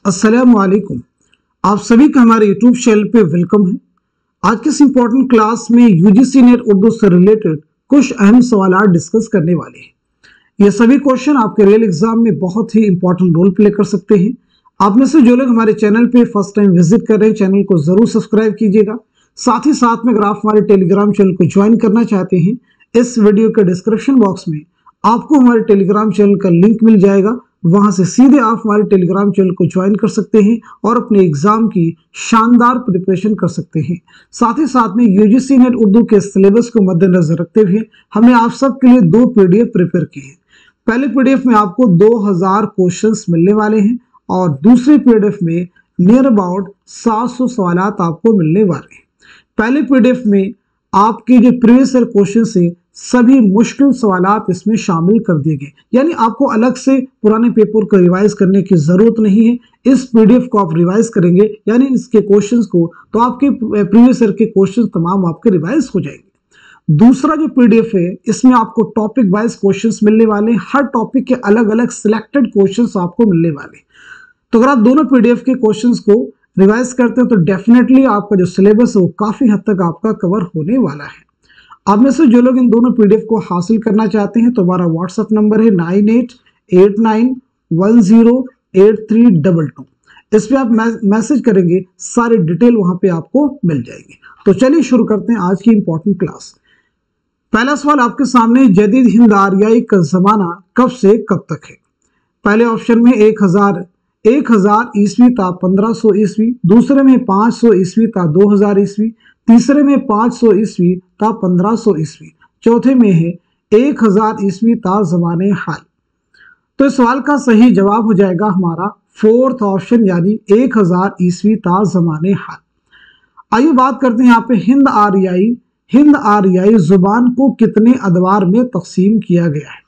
अस्सलामुअलैकुम। आप सभी का हमारे YouTube चैनल पे वेलकम है। आज के इस इम्पोर्टेंट क्लास में यूजीसी नेट उर्दू से रिलेटेड कुछ अहम सवाल डिस्कस करने वाले हैं। ये सभी क्वेश्चन आपके रियल एग्जाम में बहुत ही इंपॉर्टेंट रोल प्ले कर सकते हैं। आप में से जो लोग हमारे चैनल पे फर्स्ट टाइम विजिट कर रहे हैं, चैनल को जरूर सब्सक्राइब कीजिएगा। साथ ही साथ में अगर आप हमारे टेलीग्राम चैनल को ज्वाइन करना चाहते हैं, इस वीडियो के डिस्क्रिप्शन बॉक्स में आपको हमारे टेलीग्राम चैनल का लिंक मिल जाएगा। वहां से सीधे आप हमारे टेलीग्राम चैनल को ज्वाइन कर सकते हैं और अपने एग्जाम की शानदार प्रिपरेशन कर सकते हैं। साथ ही साथ में यूजीसी नेट उर्दू के सिलेबस को मद्देनजर रखते हुए हमने आप सबके लिए 2 पीडीएफ प्रिपेयर किए हैं। पहले पीडीएफ में आपको 2000 क्वेश्चंस मिलने वाले हैं और दूसरे पीडीएफ में नियर अबाउट 700 सवालात आपको मिलने वाले हैं। पहले पीडीएफ में आपके जो प्रीवियस ईयर क्वेश्चन है सभी मुश्किल सवालात इसमें शामिल कर दिए गए, यानी आपको अलग से पुराने पेपर को रिवाइज करने की जरूरत नहीं है। इस पीडीएफ को आप रिवाइज करेंगे यानी इसके क्वेश्चंस को, तो आपके प्रीवियस ईयर के क्वेश्चंस तमाम आपके रिवाइज हो जाएंगे। दूसरा जो पीडीएफ है इसमें आपको टॉपिक वाइज क्वेश्चंस मिलने वाले हैं। हर टॉपिक के अलग अलग सिलेक्टेड क्वेश्चंस आपको मिलने वाले हैं। तो अगर आप दोनों पीडीएफ के क्वेश्चंस को रिवाइज करते हैं तो डेफिनेटली आपका जो सिलेबस है वो काफी हद तक आपका कवर होने वाला है। आप में से जो लोग इन दोनों पीडीएफ को हासिल करना चाहते हैं तो हमारा व्हाट्सएप नंबर है 9889108322। इस पे आप मैसेज करेंगे, सारे डिटेल वहां पे आपको मिल जाएंगे। तो चलिए शुरू करते हैं आज की इंपॉर्टेंट क्लास। पहला सवाल आपके सामने, जदीद हिंद आर्याई का जमाना कब से कब तक है? पहले ऑप्शन में 1000 ईस्वी था 1500 ईस्वी, दूसरे में 500 ईस्वी था 2000 ईस्वी, तीसरे में 500 ईस्वी था 1500 ईस्वी, चौथे में है 1000 ईस्वी था जमाने हाल। तो इस सवाल का सही जवाब हो जाएगा हमारा फोर्थ ऑप्शन, यानी 1000 ईस्वी था जमाने हाल। आइए बात करते हैं यहाँ पे हिंद आर्याई जुबान को कितने अदवार में तकसीम किया गया है?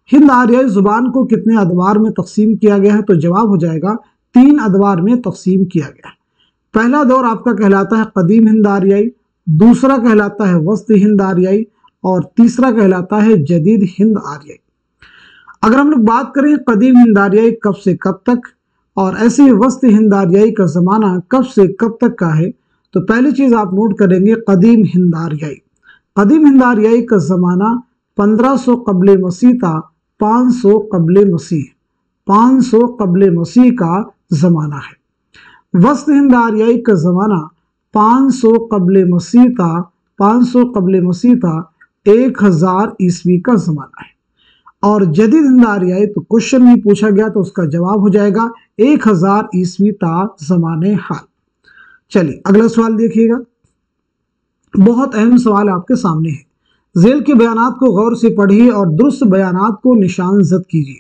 हिंद आर्याई जुबान को कितने अदवार में तकसीम किया गया है? तो जवाब हो जाएगा 3 अदवार में तकसीम किया गया है। पहला दौर आपका कहलाता है कदीम हिंद आर्याई, दूसरा कहलाता है वस्त हिंद आर्याई और तीसरा कहलाता है जदीद हिंद आर्याई। अगर हम लोग बात करें कदीम हिंद आर्याई कब से कब तक और ऐसे वस्त हिंद आर्याई का जमाना कब से कब तक का है, तो पहली चीज आप नोट करेंगे कदीम हिंद आर्याई। कदीम हिंद आर्याई का जमाना 1500 कबले मसीह था 500 कबले मसीह का जमाना है। वस्त हिंद आर्याई का जमाना 500 कबले मसीह था 1000 ईस्वी का जमाना है। और जदीद हिंद आर्याई तो क्वेश्चन में पूछा गया तो उसका जवाब हो जाएगा 1000 ईस्वी था जमाने हाल। चलिए अगला सवाल देखिएगा, बहुत अहम सवाल आपके सामने है। झेल के बयानात को गौर से पढ़िए और दुरुस्त बयानात को निशानजद कीजिए।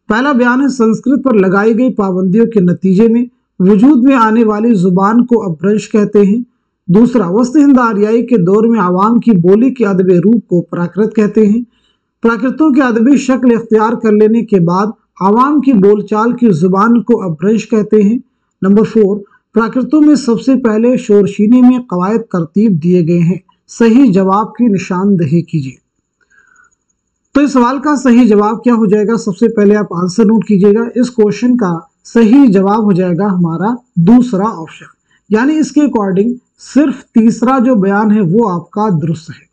पहला बयान है, संस्कृत पर लगाई गई पाबंदियों के नतीजे में वजूद में आने वाली जुबान को अपभ्रंश कहते हैं। दूसरा, वस्त हिंद आर्याई के दौर में आवाम की बोली के अदबी रूप को प्राकृत कहते हैं। प्राकृतों के अदबी शक्ल इख्तियार कर लेने के बाद आवाम की बोलचाल की जुबान को अपभ्रंश कहते हैं। नंबर 4, प्राकृतों में सबसे पहले शोरशीनी में कवायद तरतीब दिए गए हैं। सही जवाब की निशानदेही कीजिए। तो इस सवाल का सही जवाब क्या हो जाएगा? सबसे पहले आप आंसर नोट कीजिएगा। इस क्वेश्चन का सही जवाब हो जाएगा हमारा दूसरा ऑप्शन, यानी इसके अकॉर्डिंग सिर्फ तीसरा जो बयान है वो आपका दुरुस्त है।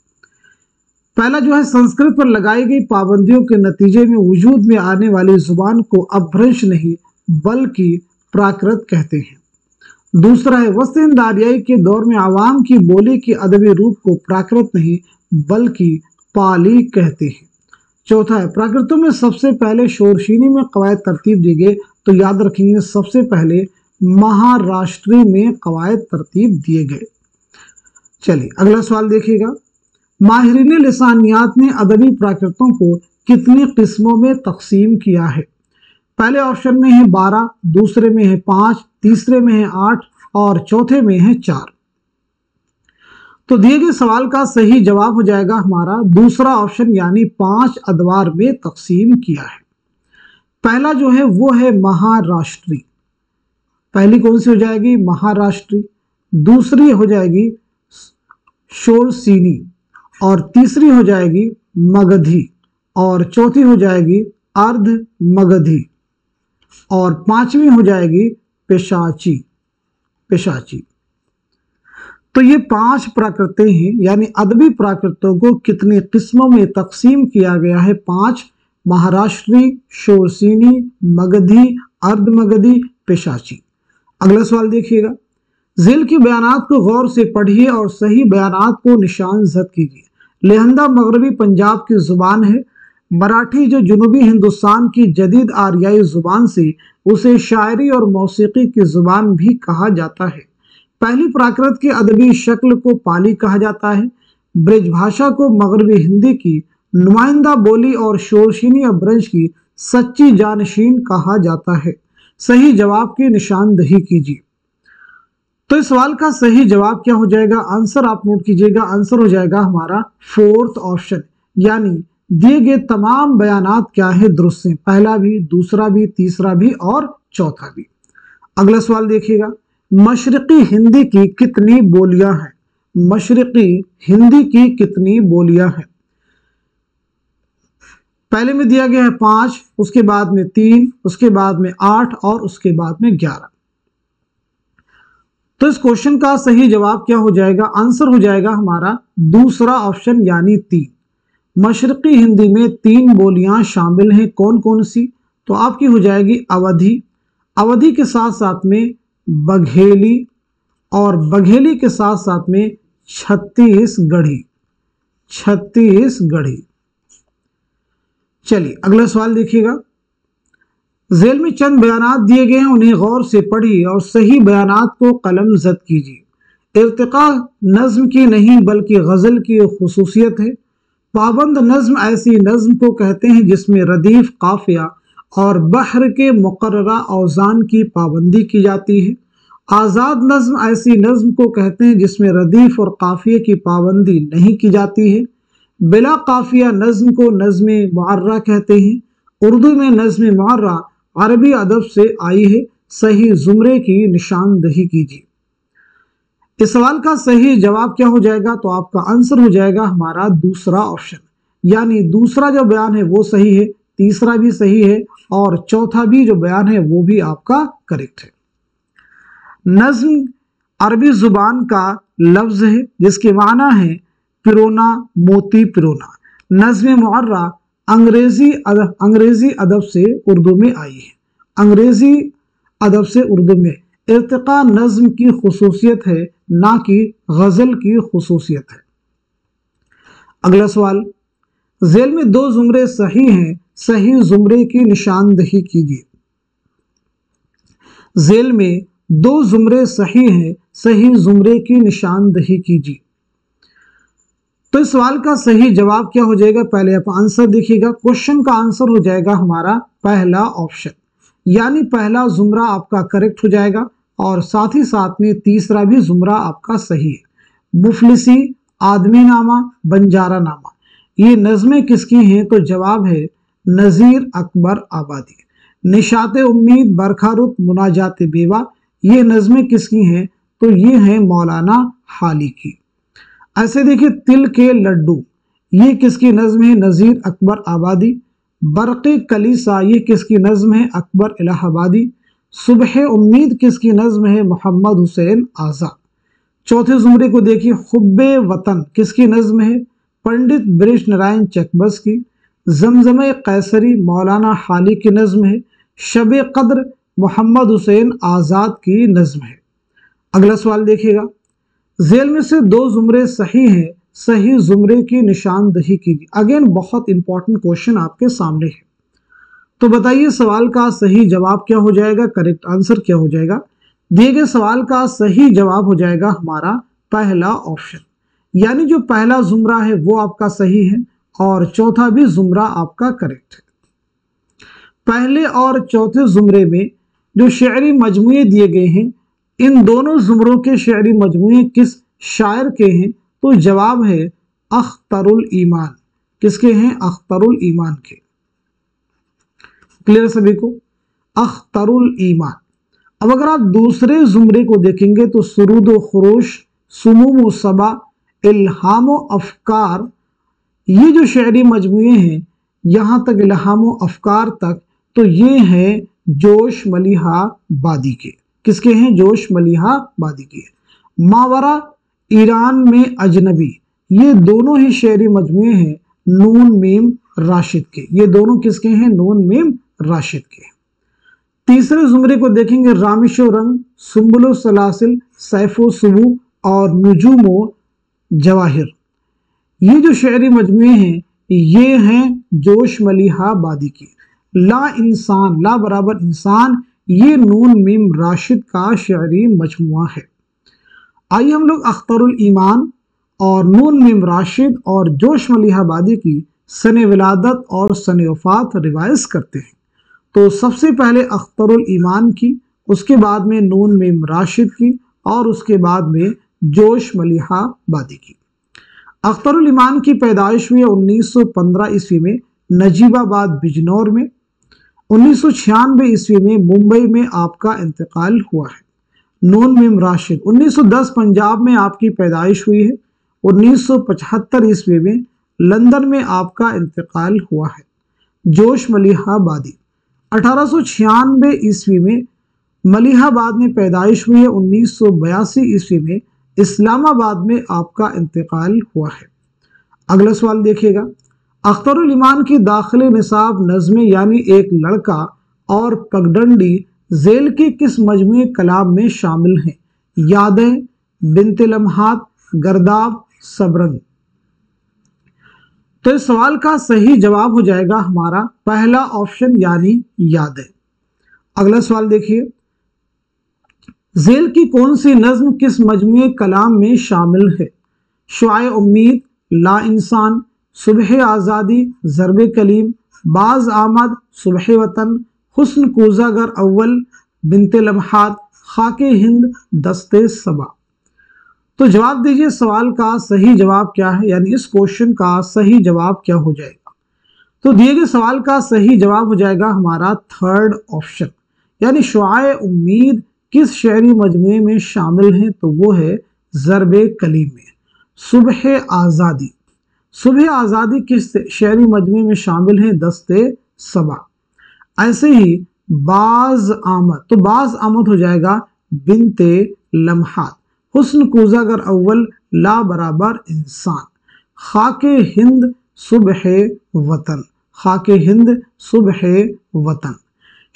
पहला जो है, संस्कृत पर लगाई गई पाबंदियों के नतीजे में वजूद में आने वाली जुबान को अपभ्रंश नहीं बल्कि प्राकृत कहते हैं। दूसरा है, वस्त हिंद आर्याई के दौर में आवाम की बोली के अदबी रूप को प्राकृत नहीं बल्कि पाली कहते हैं। चौथा है, प्राकृतों में सबसे पहले शोरशीनी में कवायद तरतीब दी गई, तो याद रखेंगे सबसे पहले महाराष्ट्री में कवायद तरतीब दिए गए। चलिए अगला सवाल देखिएगा, माहिरीन लिसानियात ने अदबी प्राकृतों को कितनी किस्मों में तकसीम किया है? पहले ऑप्शन में है 12, दूसरे में है 5, तीसरे में है 8 और चौथे में है 4। तो दिए गए सवाल का सही जवाब हो जाएगा हमारा दूसरा ऑप्शन, यानी 5 अदवार में तकसीम किया है। पहला जो है वो है महाराष्ट्री। पहली कौन सी हो जाएगी? महाराष्ट्री। दूसरी हो जाएगी शोरसीनी और तीसरी हो जाएगी मगधी और चौथी हो जाएगी अर्ध मगधी। और पांचवी हो जाएगी पेशाची। पेशाची। तो ये 5 प्राकृतें हैं, यानी अदबी प्राकृतों को कितनी किस्मों में तकसीम किया गया है? 5। महाराष्ट्री, शोरसीनी, मगधी, अर्धमगधी, पेशाची। अगला सवाल देखिएगा, ज़िल की बयानात को गौर से पढ़िए और सही बयानात को निशान ज़द कीजिए। लेहंदा मगरबी पंजाब की ज़ुबान है। मराठी जो जनूबी हिंदुस्तान की जदीद आरियाई ज़ुबान से उसे शायरी और मौसीकी की ज़ुबान भी कहा जाता है। पहली प्राकृत की अदबी शक्ल को पाली कहा जाता है। ब्रज भाषा को मगरबी हिंदी की नुमाइंदा बोली और शोरशीनी अब्रज की सच्ची जानशीन कहा जाता है। सही जवाब की निशानदही कीजिए। तो इस सवाल का सही जवाब क्या हो जाएगा? आंसर आप नोट कीजिएगा। आंसर हो जाएगा हमारा 4th ऑप्शन, यानी दिए गए तमाम बयानात क्या है? दुरुस्त हैं। पहला भी, दूसरा भी, तीसरा भी और चौथा भी। अगला सवाल देखिएगा, मशरिकी हिंदी की कितनी बोलियां हैं? मशरिकी हिंदी की कितनी बोलियां हैं? पहले में दिया गया है 5, उसके बाद में 3, उसके बाद में 8 और उसके बाद में 11। तो इस क्वेश्चन का सही जवाब क्या हो जाएगा? आंसर हो जाएगा हमारा दूसरा ऑप्शन, यानी 3। मशरिकी हिंदी में 3 बोलियां शामिल हैं। कौन कौन सी? तो आपकी हो जाएगी अवधी, अवधी के साथ साथ में बघेली, और बघेली के साथ साथ में छत्तीसगढ़ी। छत्तीसगढ़ी। चलिए अगला सवाल देखिएगा, ज़ेल में चंद बयानात दिए गए हैं, उन्हें गौर से पढ़िए और सही बयानात को कलम ज़द कीजिए। इर्तिका नज़्म की नहीं बल्कि गज़ल की खुसूसियत है। पाबंद नज़्म ऐसी नज़्म को कहते हैं जिसमें रदीफ, काफिया और बहर के मुकर्ररा औज़ान की पाबंदी की जाती है। आज़ाद नज़्म ऐसी नज़्म को कहते हैं जिसमें रदीफ और काफिये की पाबंदी नहीं की जाती है। बिला काफिया नज़्म को नज़्म मुअर्रा कहते हैं। उर्दू में नज़्म मुअर्रा अरबी अदब से आई है। सही जुमरे की निशानदही कीजिए। इस सवाल का सही जवाब क्या हो जाएगा? तो आपका आंसर हो जाएगा हमारा दूसरा ऑप्शन, यानी दूसरा जो बयान है वो सही है, तीसरा भी सही है और चौथा भी जो बयान है वो भी आपका करेक्ट है। नज़्म अरबी जुबान का लफ्ज है जिसके माना है पिरोना, मोती पिरोना। नज़्म मुअर्रा अंग्रेजी अदब से उर्दू में आई है। अंग्रेजी अदब से उर्दू में इर्तिका नज़्म की खुसूसियत है, ना कि गज़ल की खुसूसियत है। अगला सवाल, ज़ेल में 2 जुमरे सही हैं, सही जुमरे की निशानदही कीजिए। ज़ेल में 2 जुमरे सही हैं, सही जुमरे की निशानदही कीजिए। तो इस सवाल का सही जवाब क्या हो जाएगा? पहले आप आंसर देखिएगा। क्वेश्चन का आंसर हो जाएगा हमारा पहला ऑप्शन, यानी पहला जुमरा आपका करेक्ट हो जाएगा और साथ ही साथ में तीसरा भी जुमरा आपका सही है। मुफलिसी, आदमी नामा, बंजारा नामा, ये नज़में किसकी हैं? तो जवाब है नज़ीर अकबर आबादी। निशात उम्मीद, बरखा रुत, मुनाजात बेवा, ये नज़में किसकी हैं? तो ये हैं मौलाना हाली की। ऐसे देखिए, तिल के लड्डू, ये किसकी नज़्म है? नज़ीर अकबर आबादी। बरक़े कलीसा, ये किसकी नज़्म है? अकबर इलाहाबादी। सुबह उम्मीद किसकी नज़्म है? मोहम्मद हुसैन आज़ाद। चौथे जुमरे को देखिए, हुब्बे वतन किसकी नज़्म है? पंडित ब्रिज नारायण चकबस की। जमजमे कैसरी मौलाना हाली की नज़्म है। शब कद्र मोहम्मद हुसैन आज़ाद की नज़्म है। अगला सवाल देखिएगा, ज़ेल में से 2 जुमरे सही हैं, सही जुमरे की निशानदही कीजिए। अगेन बहुत इंपॉर्टेंट क्वेश्चन आपके सामने है, तो बताइए सवाल का सही जवाब क्या हो जाएगा? करेक्ट आंसर क्या हो जाएगा? दिए गए सवाल का सही जवाब हो जाएगा हमारा पहला ऑप्शन, यानी जो पहला जुमरा है वो आपका सही है और चौथा भी जुमरा आपका करेक्ट है। पहले और चौथे जुमरे में जो शेरी मजमूए दिए गए हैं, इन दोनों जुमरों के शेरी मजमूए किस शायर के हैं? तो जवाब है अख्तरुल ईमान। किसके हैं? अख्तरुल ईमान के। क्लियर सभी को? अख्तरुल ईमान। अब अगर आप दूसरे जुमरे को देखेंगे तो सुरूद व खुरोश, सुमूम व सबा, इल्हाम व अफकार, ये जो शेरी मजमूए हैं, यहाँ तक इल्हाम व अफकार तक, तो ये हैं जोश मलिहाबादी के। किसके हैं? जोश मलिहाबादी के। मावरा ईरान में अजनबी, ये दोनों ही शेरी मजमूए हैं नून मीम राशिद के। ये दोनों किसके हैं? नून मीम राशिद के। तीसरे जुमरे को देखेंगे, रामिशो रंग, सुम्बुलो सलासिल, सैफो सुबु और नुजूमो जवाहिर। ये जो शेरी मजमूए हैं ये हैं जोश मलिहाबादी की। ला इंसान, ला बराबर इंसान, ये नून मीम राशिद का शेरी मजमुआ है। आइए हम लोग अख्तरुल ईमान और नून मीम राशिद और जोश मलिहाबादी की सने विलादत और सने वफात रिवाइज करते हैं। तो सबसे पहले अख्तरुल ईमान की, उसके बाद में नून मीम राशिद की और उसके बाद में जोश मलिहाबादी की। अख्तरुल ईमान की पैदाइश हुई 1915 ईस्वी में नजीबाबाद बिजनौर में। 1996 ईस्वी में मुंबई में आपका इंतकाल हुआ है। नून मीम राशिद 1910 पंजाब में आपकी पैदाइश हुई है। 1975 ईस्वी में लंदन में आपका इंतकाल हुआ है। जोश मलिहाबादी 1896 ईस्वी में मलिहाबाद में पैदाइश हुई है। 1982 ईस्वी में इस्लामाबाद में आपका इंतकाल हुआ है। अगला सवाल देखिएगा, अख्तरुल ईमान की दाखिले निसाब नज़्में यानी एक लड़का और पगडंडी झेल के किस मजमूए कलाम में शामिल हैं? यादें, बिन्ते लम्हात, गर्दाब, सबरंग। तो इस सवाल का सही जवाब हो जाएगा हमारा पहला ऑप्शन यानी यादें। अगला सवाल देखिए, झेल की कौन सी नज्म किस मजमूए कलाम में शामिल है? शुआए उम्मीद, ला इंसान, सुबह आज़ादी, ज़रबे कलीम, बाज आमद, सुबह वतन, हुस्न कूज़ागर अव्वल, बिन्ते लम्हात, खाके हिंद, दस्ते सबा। तो जवाब दीजिए, सवाल का सही जवाब क्या है, यानी इस क्वेश्चन का सही जवाब क्या हो जाएगा? तो दिए गए सवाल का सही जवाब हो जाएगा हमारा थर्ड ऑप्शन, यानी शुआए उम्मीद किस शेरी मजमूए में शामिल है? तो वो है ज़रबे कलीम में। सुबह आज़ादी, सुबह आज़ादी किस शेरी मजमूए में शामिल है? दस्ते सबा। ऐसे ही बाज आमद, तो बाज आमद हो जाएगा बिन्ते लम्हात। हुस्न कूज़ागर अव्वल, ला बराबर इंसान। खाके हिंद, सुबह वतन, खाके हिंद, सुबह वतन।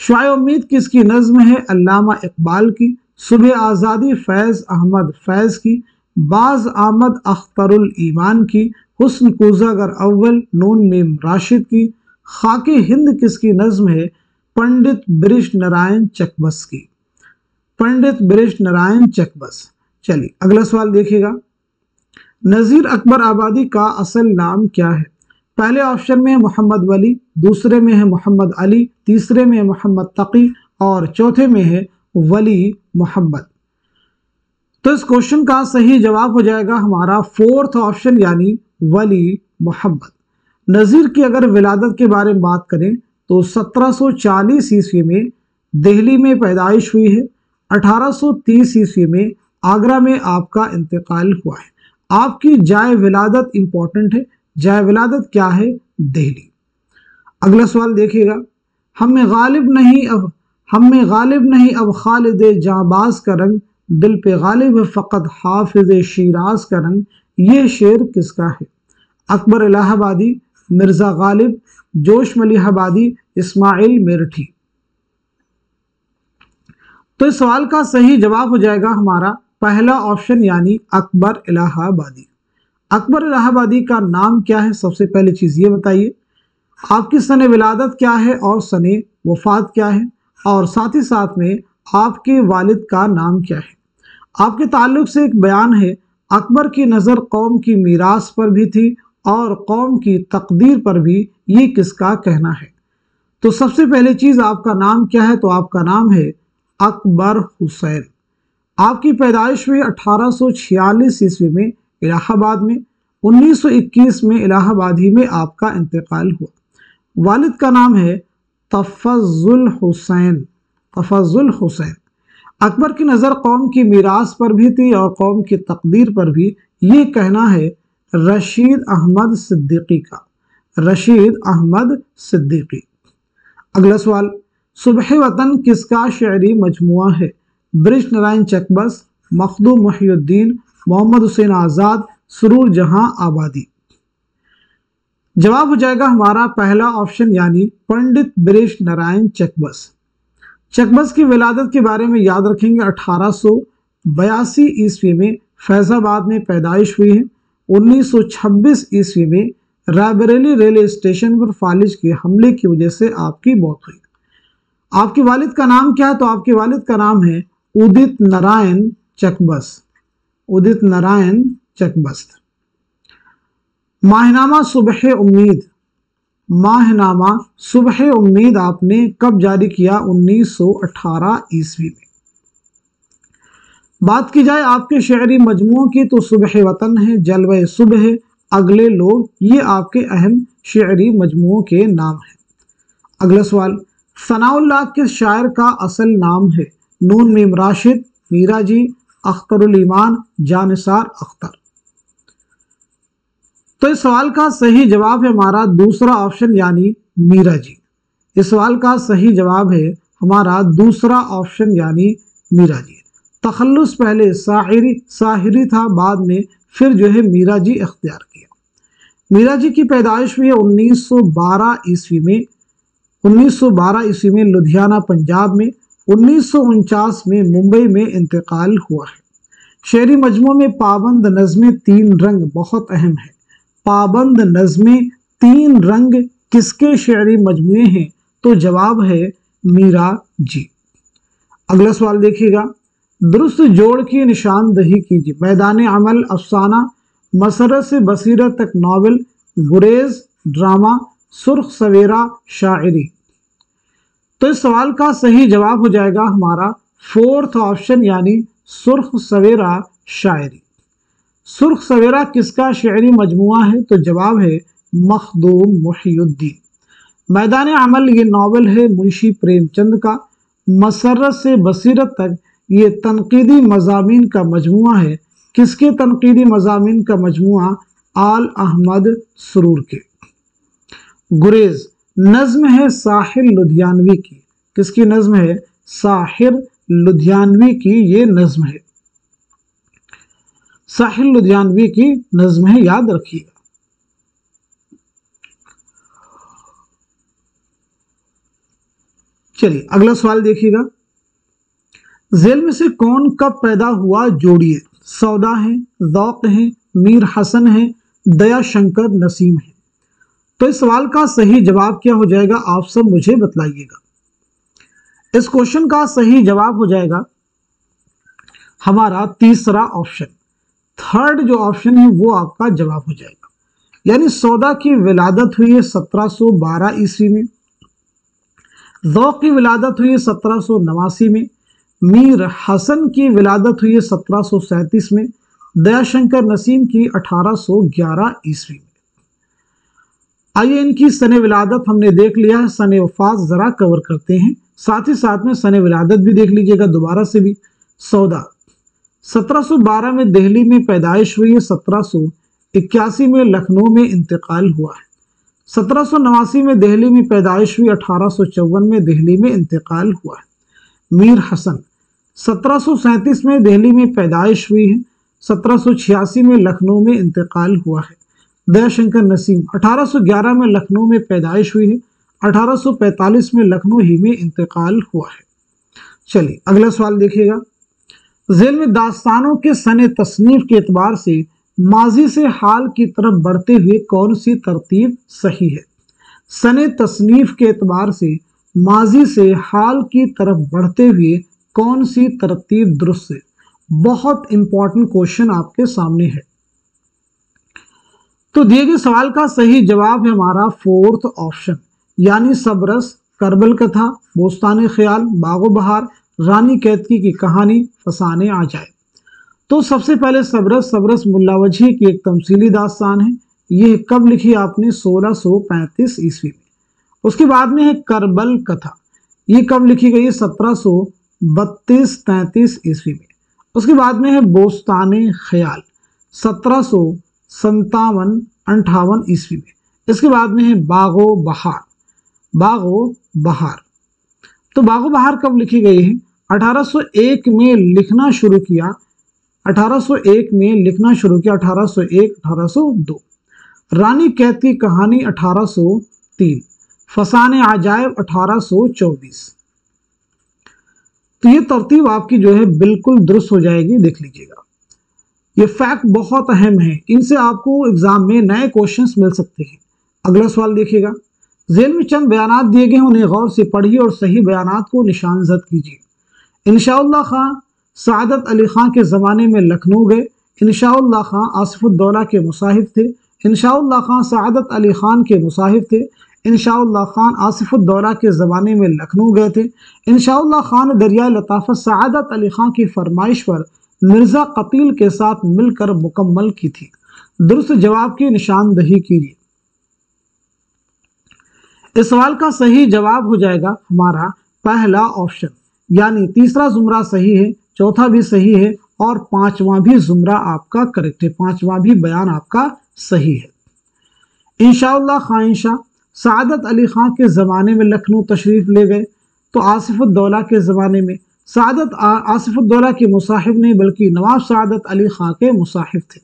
शुआए उम्मीद किसकी नज़्म है? अल्लामा इकबाल की। सुबह आज़ादी फैज़ अहमद फैज़ की। बाज आमद अख्तरुल ईमान की। हुस्न कूज़ागर अव्वल नून मीम राशिद की। खाके हिंद किसकी नज़्म है? पंडित ब्रिज नारायण चकबस की, पंडित ब्रिज नारायण चकबस। चलिए अगला सवाल देखिएगा, नज़ीर अकबर आबादी का असल नाम क्या है? पहले ऑप्शन में है मोहम्मद वली, दूसरे में है मोहम्मद अली, तीसरे में है मोहम्मद तकी और चौथे में है वली मोहम्मद। तो इस क्वेश्चन का सही जवाब हो जाएगा हमारा फोर्थ ऑप्शन यानी वली मोहम्मद। नज़ीर की अगर विलादत के बारे में बात करें तो 1740 ईस्वी में दिल्ली में पैदाइश हुई है। 1830 ईस्वी में आगरा में आपका इंतकाल हुआ है। आपकी जाए विलादत इंपॉर्टेंट है, जाए विलादत क्या है? दिल्ली। अगला सवाल देखिएगा, हम में गालिब नहीं अब खालिद जाबाज का रंग, दिल पे गालिब है फ़कत हाफिज शिराज का रंग। ये शेर किसका है? अकबर इलाहाबादी, मिर्ज़ा गालिब, जोश मलिहाबादी, इस्माइल मेरठी। तो इस सवाल का सही जवाब हो जाएगा हमारा पहला ऑप्शन यानी अकबर इलाहाबादी। अकबर इलाहाबादी का नाम क्या है? सबसे पहले चीज़ ये बताइए, आपकी सने विलादत क्या है और सने वफात क्या है, और साथ ही साथ में आपके वालिद का नाम क्या है। आपके ताल्लुक से एक बयान है, अकबर की नज़र कौम की मीरास पर भी थी और कौम की तकदीर पर भी, ये किसका कहना है? तो सबसे पहली चीज़ आपका नाम क्या है? तो आपका नाम है अकबर हुसैन। आपकी पैदाइश हुई 1846 ईस्वी में इलाहाबाद में। 1921 में इलाहाबाद ही में आपका इंतकाल हुआ। वालिद का नाम है तफज़ुल हुसैन, तफज़ुल हुसैन। अकबर की नज़र कौम की मीरास पर भी थी और कौम की तकदीर पर भी, ये कहना है रशीद अहमद सिद्दीकी का, रशीद अहमद सिद्दीकी। अगला सवाल, सुबह वतन किसका शेरी मजमुआ है? बृज नारायण चकबस, मखदूम मुहियुद्दीन, मोहम्मद हुसैन आज़ाद, सुरूर जहां आबादी। जवाब हो जाएगा हमारा पहला ऑप्शन यानी पंडित बृज नारायण चकबस। चकबस की विलादत के बारे में याद रखेंगे 1882 ईस्वी में फैजाबाद में पैदाइश हुई है। 1926 ईस्वी में रायबरेली रेलवे स्टेशन पर फालिज के हमले की वजह से आपकी मौत हुई। आपके वालिद का नाम क्या है? तो आपके वालिद का नाम है उदित नारायण चकबस। उदित नारायण चकबस। माहनामा सुबह उम्मीद, माहनामा सुबह उम्मीद आपने कब जारी किया? 1918 ईस्वी में। बात की जाए आपके शेरी मजमुओं की तो सुबह वतन है, जलवे सुबह, अगले लोग, ये आपके अहम शेरी मजमुओं के नाम हैं। अगला सवाल, सनाउल्लाह किस शायर का असल नाम है? नून मीम राशिद, मीरा जी, अख्तरुल ईमान, जानिसार अख्तर। तो इस सवाल का सही जवाब है हमारा दूसरा ऑप्शन यानी मीरा जी। इस सवाल का सही जवाब है हमारा दूसरा ऑप्शन यानी मीरा जी। तखल्लुस पहले साहिरी था, बाद में फिर जो है मीरा जी इख्तियार किया। मीरा जी की पैदाइश हुई है 1912 ईस्वी में। 1912 ईस्वी में लुधियाना पंजाब में। 1949 में मुंबई में इंतकाल हुआ है। शेरी मजमू में पाबंद नज़्में तीन रंग बहुत अहम है। पाबंद नज़्में तीन रंग किसके शेरी मजमुए हैं? तो जवाब है मीरा जी। अगला सवाल देखिएगा, दुरुस्त जोड़ की निशानदही कीजिए। मैदान अमल अफसाना, मसरत से बसीरत तक नावल, गुरेज ड्रामा, सुर्ख सवेरा शायरी। तो इस सवाल का सही जवाब हो जाएगा हमारा फोर्थ ऑप्शन यानी सुर्ख सवेरा शायरी। सुर्ख सवेरा किसका शेरी मजमुआ है? तो जवाब है मखदूम मुहियुद्दीन। मैदान अमल ये नावल है मुंशी प्रेमचंद का। मसरत से बसीरत तक ये तनकीदी मज़ामीन का मजमुआ है। किसके तनकीदी मज़ामीन का मजमुआ? आल अहमद सुरूर के। गुरेज नज़्म है साहिर लुधियानवी की। किसकी नज़्म है? साहिर लुधियानवी की ये नज़्म है। साहिर लुधियानवी की नज़्म है, याद रखिएगा। चलिए अगला सवाल देखिएगा, जेल में से कौन कब पैदा हुआ? जोड़िए। सौदा है, ज़ौक़ है, मीर हसन है, दया शंकर नसीम है। तो इस सवाल का सही जवाब क्या हो जाएगा? आप सब मुझे बतलाइएगा। इस क्वेश्चन का सही जवाब हो जाएगा हमारा तीसरा ऑप्शन। थर्ड जो ऑप्शन है वो आपका जवाब हो जाएगा। यानी सौदा की विलादत हुई है 1712 ईस्वी में। ज़ौक़ की विलादत हुई है 1789 में। मीर हसन की विलादत हुई है 1737 में। दयाशंकर नसीम की 1811 ईस्वी में। आइए इनकी सने विलादत हमने देख लिया है, सने वफात जरा कवर करते हैं, साथ ही साथ में सने विलादत भी देख लीजिएगा दोबारा से भी। सौदा 1712 में दिल्ली में पैदाइश हुई है। 1781 में लखनऊ में इंतकाल हुआ है। 1789 में दिल्ली में पैदाइश हुई। 1854 में दिल्ली में इंतकाल हुआ है। मीर हसन 1737 में दिल्ली में पैदाइश हुई है। 1786 में लखनऊ में इंतकाल हुआ है। दयाशंकर नसीम 1811 में लखनऊ में पैदाइश हुई है। 1845 में लखनऊ ही में इंतकाल हुआ है। चलिए अगला सवाल देखिएगा, जेल में दास्तानों के सने तसनीफ के एतबार से माजी से हाल की तरफ बढ़ते हुए कौन सी तरतीब सही है? सने तसनीफ के एतबार से माजी से हाल की तरफ बढ़ते हुए कौन सी तरतीब दुरुस्त है? बहुत इंपॉर्टेंट क्वेश्चन आपके सामने है। तो दिए गए सवाल का सही जवाब है हमारा फोर्थ ऑप्शन यानी सबरस, करबल कथा, बोस्तान ख्याल, बागो बहार, रानी कैतकी की कहानी, फसाने आ जाए। तो सबसे पहले सबरस मुल्ला वजही की एक तमसीली दास्तान है। ये कब लिखी आपने? 1635 ईस्वी में। उसके बाद में है करबल कथा, ये कब लिखी गई? 1732-33 ईस्वी में। उसके बाद में है बोस्तान ख्याल 1757-58 ईस्वी में। इसके बाद में है बागो बहार। तो बागो बहार कब लिखी गई है? 1801 में लिखना शुरू किया, 1801 में लिखना शुरू किया, 1801 1802। रानी कैद की कहानी 1803, फसाने अजायब 1824। तो ये तरतीब आपकी जो है बिल्कुल दुरुस्त हो जाएगी, देख लीजिएगा। ये फैक्ट बहुत अहम है, इनसे आपको एग्जाम में नए क्वेश्चंस मिल सकते हैं। अगला सवाल देखिएगा, ज़ेल में चंद बयानात दिए गए हैं, उन्हें गौर से पढ़िए और सही बयानात को निशानजद कीजिए। इंशाउल्लाह खां सआदत अली खां के ज़माने में लखनऊ गए। इंशाउल्लाह खां आसिफुद्दौला के मुसाहिब थे। इंशाउल्लाह खां सआदत अली खान के मुसाहिब थे। इंशाउल्लाह खान आसिफुद्दौला के ज़माने में लखनऊ गए थे। इंशाउल्लाह खान ने दरिया लताफ़त सआदत अली खां की फरमाइश पर मिर्ज़ा कतील के साथ मिलकर मुकम्मल की थी। दुरुस्त जवाब की निशानदही कीजिए। इस सवाल का सही जवाब हो जाएगा हमारा पहला ऑप्शन, यानी तीसरा जुमरा सही है, चौथा भी सही है और पांचवा भी जुमरा आपका करेक्ट है, पांचवा भी बयान आपका सही है। इंशाअल्लाह खाइंशा सआदत अली खां के ज़माने में लखनऊ तशरीफ़ ले गए, तो आसिफुद्दौला के ज़माने में सआदत आसिफुद्दौला के मुसाहिब नहीं बल्कि नवाब सआदत अली खां के मुसाहिब थे।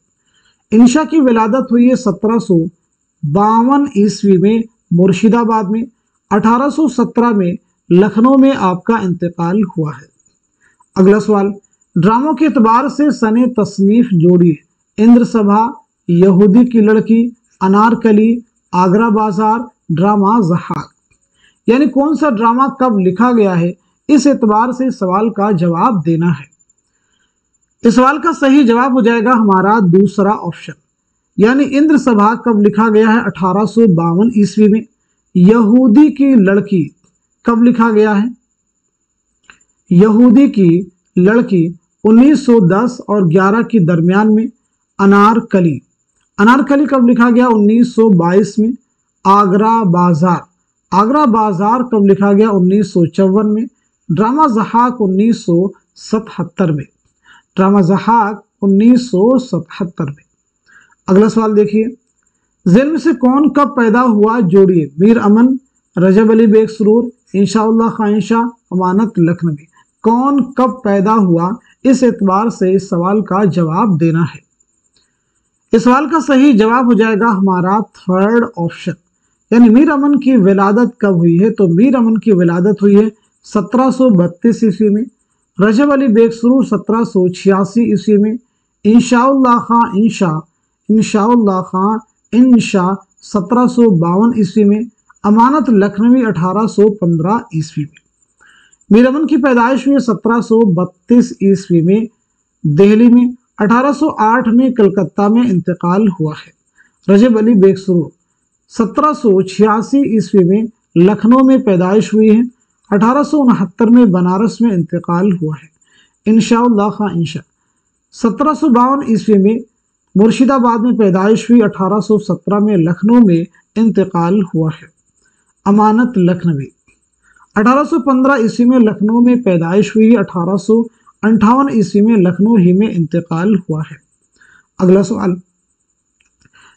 इंशा की विलादत हुई है 1752 ईस्वी में मुर्शिदाबाद में। 1817 में लखनऊ में आपका इंतकाल हुआ है। अगला सवाल, ड्रामों के एतबार से सने तसनीफ जोड़िए। इंद्र सभा, यहूदी की लड़की, अनारकली, आगरा बाजार, ड्रामा ज़हाक। यानी कौन सा ड्रामा कब लिखा गया है, इस एतबार से सवाल का जवाब देना है। इस सवाल का सही जवाब हो जाएगा हमारा दूसरा ऑप्शन, यानी इंद्र सभा कब लिखा गया है? 1852 ईस्वी में। यहूदी की लड़की कब लिखा गया है? यहूदी की लड़की 1910 और 11 के दरमियान में। अनारकली, अनारकली कब लिखा गया? 1922 में। आगरा बाजार, आगरा बाजार कब लिखा गया? 1954 में। ड्रामा ज़हाक 1977 में, ड्रामा ज़हाक 1977 में। अगला सवाल देखिए, ज़ेल में से कौन कब पैदा हुआ जोड़िए। मीर अमन, रजब अली बेग सुरूर, इंशाअल्लाह खाइंशा, अमानत लखनवी। कौन कब पैदा हुआ, इस एतबार से इस सवाल का जवाब देना है। इस सवाल का सही जवाब हो जाएगा हमारा थर्ड ऑप्शन, यानी मीर अमन की विलादत कब हुई है? तो मीर अमन की विलादत हुई है 1732 ईस्वी में। रजब अली बेग सुरूर 1786 ईस्वी में। इंशाअल्लाह खां इंशाअल्लाह खां इंशा 1752 ईस्वी में। अमानत लखनवी 1815 ईस्वी में। मीर अमन की पैदाइश हुई 1732 ईस्वी में दिल्ली में। 1808 में कलकत्ता में इंतकाल हुआ है। रजब अली बेग सुरूर 1786 ईस्वी में लखनऊ में पैदाइश हुई है। 1869 में बनारस में इंतकाल हुआ है। इंशाअल्लाह खां इंशा 1752 ईस्वी में मुर्शिदाबाद में पैदाइश हुई। 1817 में लखनऊ में इंतकाल हुआ है। अमानत लखनवी 1815 ईस्वी में लखनऊ में पैदाइश हुई। 1858 ईस्वी में लखनऊ ही में इंतकाल हुआ है। अगला सवाल,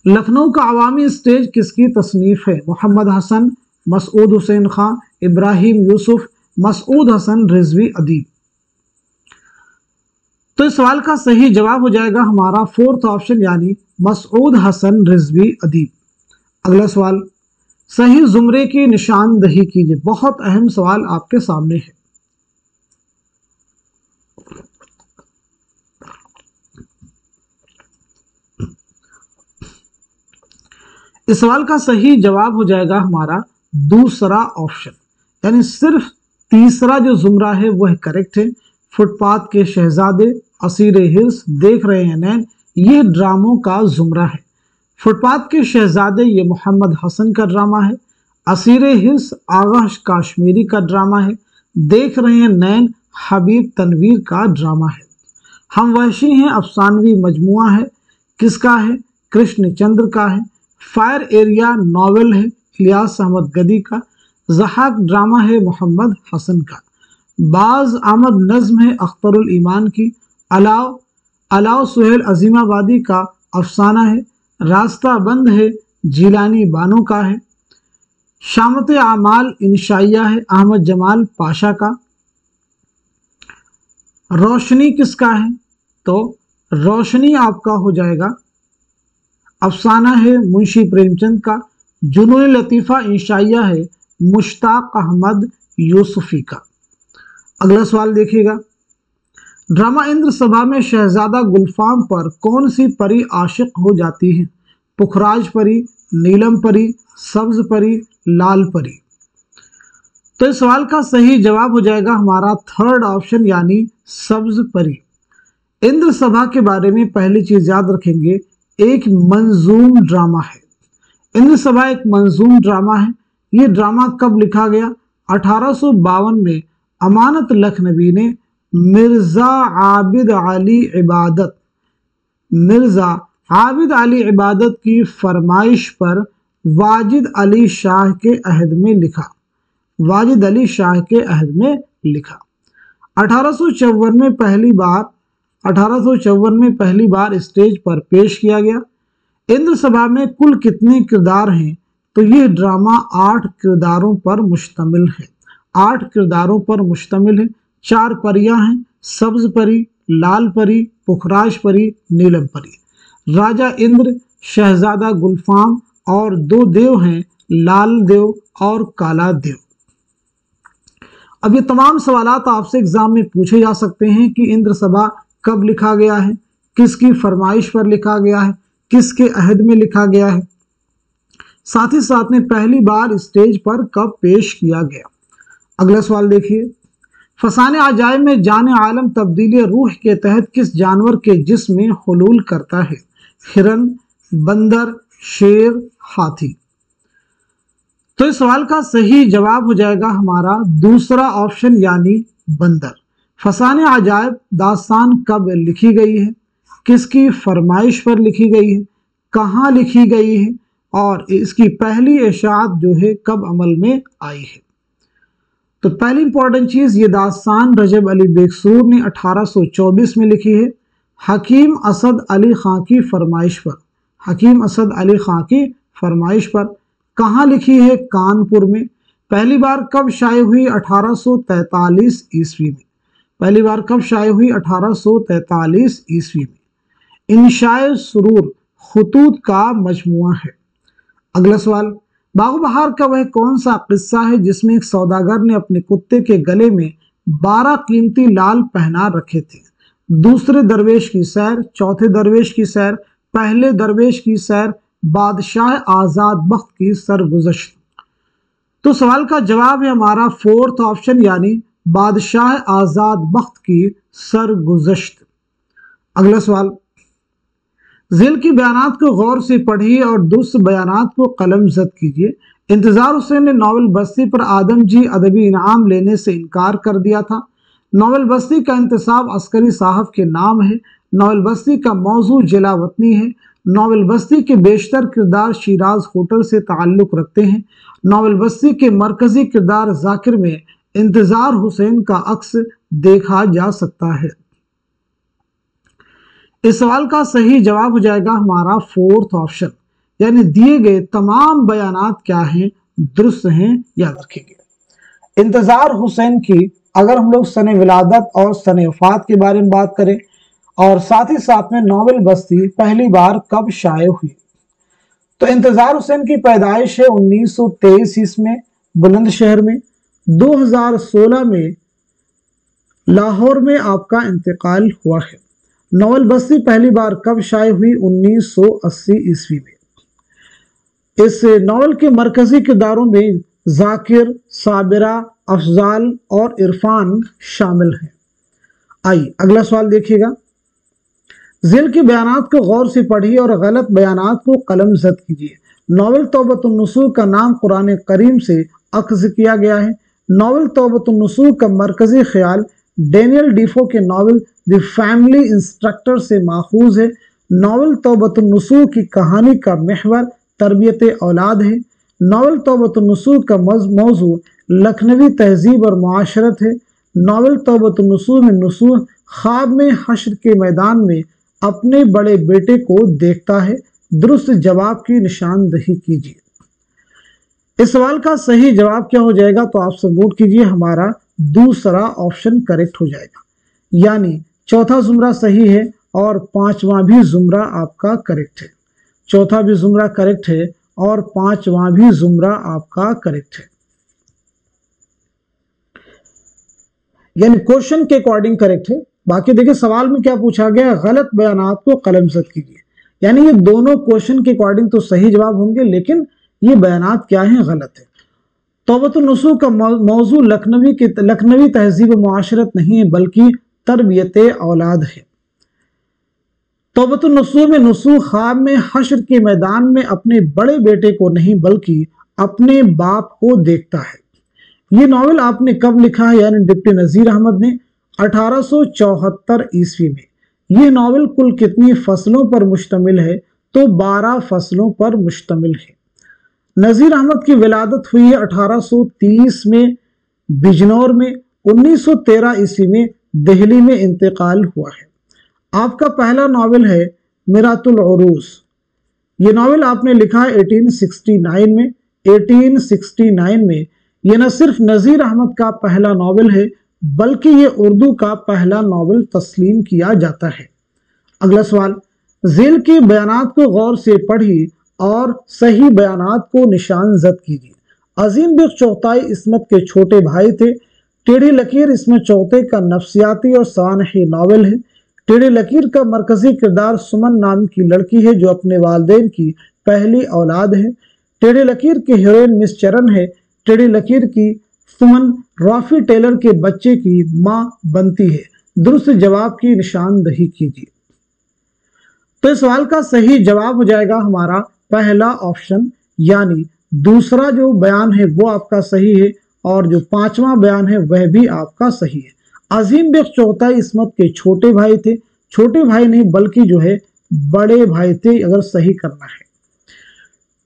लखनऊ का अवामी स्टेज किसकी तसनीफ है? मोहम्मद हसन, मसूद हुसैन खां, इब्राहिम यूसुफ, मसूद हसन रिजवी अदीब। तो इस सवाल का सही जवाब हो जाएगा हमारा फोर्थ ऑप्शन, यानी मसूद हसन रिजवी अदीब। अगला सवाल, सही जुमरे की निशानदही कीजिए। बहुत अहम सवाल आपके सामने है। इस सवाल का सही जवाब हो जाएगा हमारा दूसरा ऑप्शन, यानी सिर्फ तीसरा जो जुमरा है वह करेक्ट है। फुटपाथ के शहजादे, असीर हिल्स, देख रहे हैं नैन, ये ड्रामों का जुमरा है। फुटपाथ के शहजादे ये मोहम्मद हसन का ड्रामा है। असीर हिल्स आगा काश्मीरी का ड्रामा है। देख रहे हैं नैन हबीब तनवीर का ड्रामा है। हम वहशी हैं अफसानवी मजमुआ है, किसका है? कृष्ण चंद्र का है। फायर एरिया नॉवेल है इलियास अहमद गदी का। ज़हाक ड्रामा है मोहम्मद हसन का। बाज आमद नज़्म है अख्तरुल ईमान की। अलाव सुहेल अजीमाबादी का अफसाना है। रास्ता बंद है जीलानी बानो का है। शामत आमाल इंशाइया है अहमद जमाल पाशा का। रोशनी किसका है? तो रोशनी आपका हो जाएगा अफसाना है मुंशी प्रेमचंद का। जुनून लतीफ़ा इंशाइया है मुश्ताक अहमद यूसुफी का। अगला सवाल देखिएगा, ड्रामा इंद्र सभा में शहजादा गुलफाम पर कौन सी परी आशिक हो जाती है? पुखराज परी, नीलम परी, सब्ज परी, लाल परी। तो इस सवाल का सही जवाब हो जाएगा हमारा थर्ड ऑप्शन यानी सब्ज परी। इंद्र सभा के बारे में पहली चीज याद रखेंगे, एक मंजूम ड्रामा है। इंद्र सभा एक मंजूम ड्रामा है। ये ड्रामा कब लिखा गया? 1852 में अमानत लखनवी ने मिर्जा आबिद अली इबादत की फरमाइश पर वाजिद अली शाह के अहद में लिखा। 1854 में पहली बार स्टेज पर पेश किया गया। इंद्र सभा में कुल कितने किरदार हैं? तो यह ड्रामा 8 किरदारों पर मुश्तमिल है। 8 किरदारों पर मुश्तमिल है। 4 परियां हैं, सब्ज परी, लाल परी, पुखराज परी, नीलम परी। राजा इंद्र, शहजादा गुलफाम और 2 देव हैं, लाल देव और काला देव। अब ये तमाम सवालात आपसे एग्जाम में पूछे जा सकते हैं कि इंद्र सभा कब लिखा गया है, किसकी फरमाइश पर लिखा गया है, किसके अहद में लिखा गया है, साथ ही साथ में पहली बार स्टेज पर कब पेश किया गया। अगला सवाल देखिए, फसाने अजायब में जाने आलम तब्दीली रूह के तहत किस जानवर के जिस्म में हुलूल करता है? हिरन, बंदर, शेर, हाथी। तो इस सवाल का सही जवाब हो जाएगा हमारा दूसरा ऑप्शन यानी बंदर। फसाने अजायब दास्तान कब लिखी गई है, किसकी फरमाइश पर लिखी गई है, कहाँ लिखी गई है और इसकी पहली इशाअत जो है कब अमल में आई है? तो पहली इंपॉर्टेंट चीज, ये दास्तान रजब अली बेकसूर ने 1824 में लिखी है हकीम असद अली खां की फरमाइश पर। हकीम असद अली खां की फरमाइश पर। कहाँ लिखी है? कानपुर में। पहली बार कब शाये हुई? 1843 ईस्वी में। पहली बार कब शाये हुई? 1843 ईस्वी में। इंशाए सुरूर खुतूत का मजमुआ है। अगला सवाल, बागो बहार का वह कौन सा किस्सा है जिसमें एक सौदागर ने अपने कुत्ते के गले में 12 कीमती लाल पहना रखे थे? दूसरे दरवेश की सैर, चौथे दरवेश की सैर, पहले दरवेश की सैर, बादशाह आजाद बख्त की सरगुज़श्त। तो सवाल का जवाब है हमारा फोर्थ ऑप्शन यानी बादशाह आजाद बख्त की सरगुज़श्त। अगला सवाल, ज़िल की बयानात को गौर से पढ़िए और दुरुस्त बयानात को कलमज़द कीजिए। इंतज़ार हुसैन ने नावल बस्ती पर आदमजी अदबी इनाम लेने से इनकार कर दिया था। नावल बस्ती का इंतसाब अस्करी साहब के नाम है। नावल बस्ती का मौजू जिला वतनी है। नावल बस्ती के बेशतर किरदार शिराज होटल से ताल्लुक़ रखते हैं। नावल बस्ती के मरकज़ी किरदार जाकिर में इंतज़ार हुसैन का अक्स देखा जा सकता है। इस सवाल का सही जवाब हो जाएगा हमारा फोर्थ ऑप्शन, यानी दिए गए तमाम बयानात क्या हैं? दुरुस्त हैं, याद रखेंगे। इंतज़ार हुसैन की अगर हम लोग सने विलादत और सने वफात के बारे में बात करें और साथ ही साथ में नावल बस्ती पहली बार कब शाये हुई, तो इंतज़ार हुसैन की पैदाइश है 1923 ईस्वी में बुलंदशहर में। 2016 में लाहौर में आपका इंतकाल हुआ है। नावल बस्ती पहली बार कब शाये हुई? 1980 ईस्वी में। इस नावल के मरकजी किरदारों में जाकिर, साबिरा, अफजाल और इरफान शामिल हैं। आइए अगला सवाल देखिएगा, ज़िल के बयानात को गौर से पढ़िए और गलत बयानात को कलमज़द कीजिए। नावल तौबतुन्नुसूर का नाम कुरान करीम से अख्ज़ किया गया है। नावल तौबतुन्नुसूर का मरकजी ख्याल डेनियल डीफो के नावल द फैमिली इंस्ट्रक्टर से माखूज है। नावल तौबतुन्नुसूर की कहानी का महवर तरबियत औलाद है। नावल तौबतुन्नुसूर का मौजू लखनवी तहजीब और मुआशरत है। नावल तौबतुन्नुसूर में नुसूह ख्वाब में हश्र के मैदान में अपने बड़े बेटे को देखता है। दुरुस्त जवाब की निशानदही कीजिए। इस सवाल का सही जवाब क्या हो जाएगा, तो आप सब नोट कीजिए, हमारा दूसरा ऑप्शन करेक्ट हो जाएगा। यानी चौथा जुमरा सही है और पांचवा भी जुमरा आपका करेक्ट है। चौथा भी जुमरा करेक्ट है और पांचवा भी जुमरा आपका करेक्ट है। यानी क्वेश्चन के अकॉर्डिंग करेक्ट है। बाकी देखिए सवाल में क्या पूछा गया, गलत बयानात को कलमज़द कीजिए। यानी ये दोनों क्वेश्चन के अकॉर्डिंग तो सही जवाब होंगे, लेकिन ये बयानात क्या हैं, गलत है। तौबतुन्नुसूह का मौजू लखनवी तहजीब मुआशरत नहीं है, बल्कि तरबियत औलाद है। तौबतुन्नुसूह में नुसूह ख्वाब में हश्र के मैदान में अपने बड़े बेटे को नहीं बल्कि अपने बाप को देखता है। ये नावल आपने कब लिखा है, यानी डिप्टी नज़ीर अहमद ने 1874 ईस्वी में। यह नावल कुल कितनी फसलों पर मुश्तमिल है, तो 12 फसलों पर मुश्तमिल है। नज़ीर अहमद की विलादत हुई है 1830 में बिजनौर में। 1913 ईस्वी में दिल्ली में इंतकाल हुआ है। आपका पहला नावल है मिरातुल उरूस। ये नावल आपने लिखा है 1869 में। 1869 में यह न सिर्फ नज़ीर अहमद का पहला नावल है, बल्कि ये उर्दू का पहला नावल तस्लीम किया जाता है। अगला सवाल, ज़ेल के बयानात को गौर से पढ़िए और सही बयानात को निशान जद कीजिए। अजीम बेग चौथाई इस्मत के छोटे भाई थे। टेढ़ी लकीर इसमें चौथे का नफ्सियाती और सानही नावल है। टेढ़ी लकीर का मरकजी किरदार सुमन नाम की लड़की है, जो अपने वालिदैन की पहली औलाद है। टेढ़ी लकीर की हीरोइन मिस चरण है। टेढ़ी लकीर की सुमन रॉफी टेलर के बच्चे की मां बनती है। दुरुस्त जवाब की निशानदही कीजिए। तो इस सवाल का सही जवाब हो जाएगा हमारा पहला ऑप्शन, यानी दूसरा जो बयान है वो आपका सही है और जो पांचवा बयान है वह भी आपका सही है। अजीम बेग चौथाई इस्मत के छोटे भाई थे। छोटे भाई नहीं बल्कि जो है बड़े भाई थे, अगर सही करना है।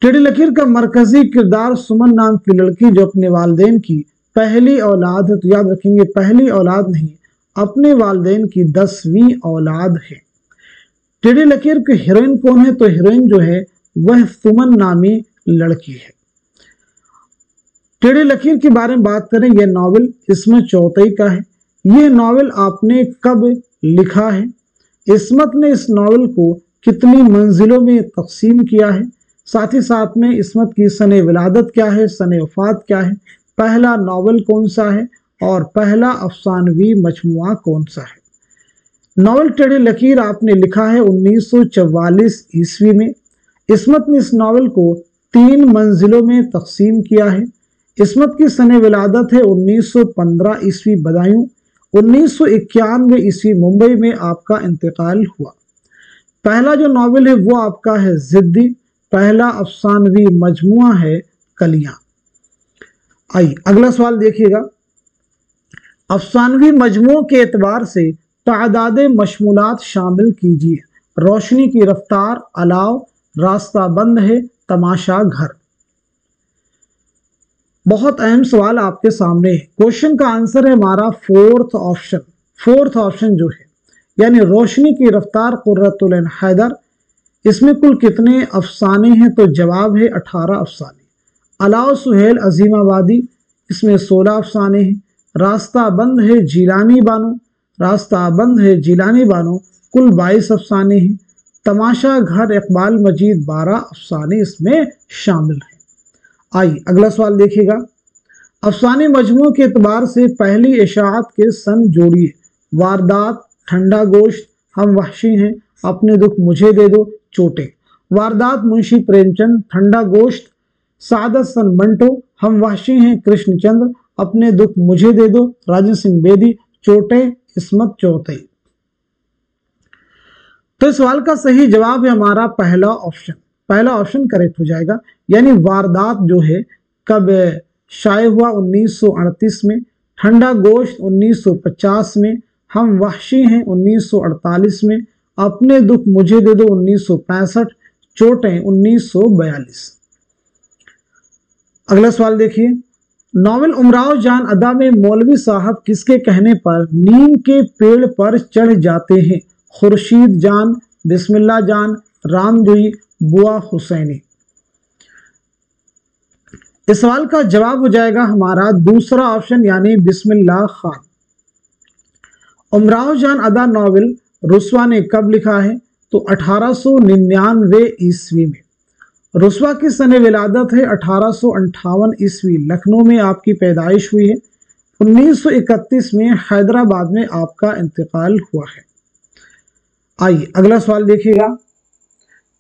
टेढ़ी लकीर का मरकजी किरदार सुमन नाम की लड़की, जो अपने वालिदैन की पहली औलाद है। तो याद रखेंगे पहली औलाद नहीं, अपने वालिदैन की 10वीं औलाद है। टेढ़ी लकीर की हीरोइन कौन है, तो हीरोइन जो है वह सुमन नामी लड़की है। टेढ़ी लकीर के बारे में बात करें, यह नावल इसमें चौथाई का है। यह नावल आपने कब लिखा है, इस्मत ने इस नावल को कितनी मंजिलों में तकसीम किया है, साथ ही साथ में इस्मत की सने विलादत क्या है, सने वफात क्या है, पहला नावल कौन सा है और पहला अफसानवी मजमुआ कौन सा है। नावल टेढ़ी लकीर आपने लिखा है 1944 ईस्वी में। इस्मत ने इस नावल को 3 मंजिलों में तकसीम किया है। इस्मत की सने विलादत है 1915 ईस्वी बदायूं। 1991 ईस्वी मुंबई में आपका इंतकाल हुआ। पहला जो नावल है वो आपका है जिद्दी। पहला अफसानवी मजमुआ है कलियां। आइए अगला सवाल देखिएगा। अफसानवी मजमुओं के एतबार से तादाद मशमूलात शामिल कीजिए। रोशनी की रफ्तार, अलाव, रास्ता बंद है, तमाशा घर। बहुत अहम सवाल आपके सामने है। क्वेश्चन का आंसर है हमारा फोर्थ ऑप्शन। फोर्थ ऑप्शन जो है यानी रोशनी की रफ्तार कुर्रतुल ऐन हैदर। इसमें कुल कितने अफसाने हैं, तो जवाब है 18 अफसाने। अलाव सुहेल अजीमाबादी, इसमें 16 अफसाने हैं। रास्ता बंद है जीलानी बानो, रास्ता बंद है जीलानी बानो, कुल 22 अफसाने हैं। तमाशा घर इकबाल मजीद 12 अफसाने इसमें शामिल हैं। आइए अगला सवाल देखिएगा। अफसाने मजमू के एतबार से पहली इशाअत के सन जोड़िए। वारदात, ठंडा गोश्त, हम वहशी हैं, अपने दुख मुझे दे दो, चोटें। वारदात मुंशी प्रेमचंद, ठंडा गोश्त सादत सन मंटो, हम वहशी हैं कृष्णचंद्र, अपने दुख मुझे दे दो राजन सिंह बेदी, चोटें इस्मत चौथई। तो इस सवाल का सही जवाब है हमारा पहला ऑप्शन। पहला ऑप्शन करेक्ट हो जाएगा। यानी वारदात जो है कब शाये हुआ 1938 में, ठंडा गोश्त 1950 में, हम वहशी हैं 1948 में, अपने दुख मुझे दे दो 1965, चोटें 1942। अगला सवाल देखिए। नावल उमराव जान अदा में मौलवी साहब किसके कहने पर नीम के पेड़ पर चढ़ जाते हैं? खुर्शीद जान, बिस्मिल्लाह जान, रामदोई, बुआ हुसैनी। इस सवाल का जवाब हो जाएगा हमारा दूसरा ऑप्शन यानी बिस्मिल्लाह खान। उमराव जान अदा नॉवल रुस्वा ने कब लिखा है? तो 1899 ईस्वी में। रुस्वा की सने विलादत है 1858 ईस्वी, लखनऊ में आपकी पैदाइश हुई है। 1931 में हैदराबाद में आपका इंतकाल हुआ है। आइए अगला सवाल देखिएगा।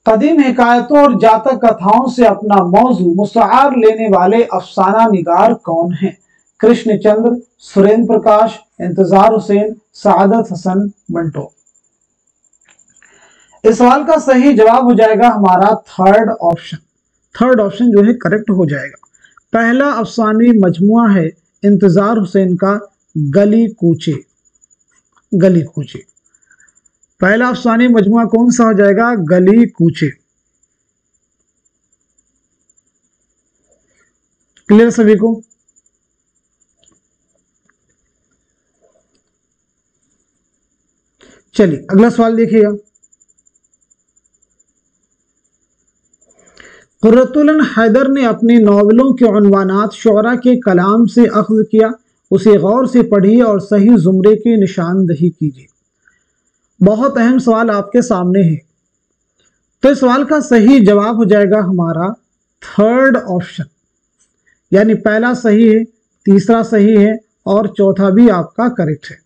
कदीम हिकायतों और जातक कथाओं से अपना मौजू मुस्तार लेने वाले अफसाना निगार कौन हैं? कृष्णचंद्र, सुरेंद्र प्रकाश, इंतजार हुसैन, सादत हसन मंटो। इस सवाल का सही जवाब हो जाएगा हमारा थर्ड ऑप्शन। थर्ड ऑप्शन जो है करेक्ट हो जाएगा। पहला अफसानी मजमुआ है इंतजार हुसैन का गली कूचे। गली कूचे पहला अफसानी मजमुआ कौन सा हो जाएगा? गली कूचे। क्लियर सभी को? चलिए अगला सवाल देखिएगा। कुर्रतुल हैदर ने अपनी नॉवलों के उन्वानात शुअरा के कलाम से अख्ज़ किया, उसे गौर से पढ़िए और सही जुमरे की निशानदही कीजिए। बहुत अहम सवाल आपके सामने है। तो इस सवाल का सही जवाब हो जाएगा हमारा थर्ड ऑप्शन, यानी पहला सही है, तीसरा सही है और चौथा भी आपका करेक्ट है।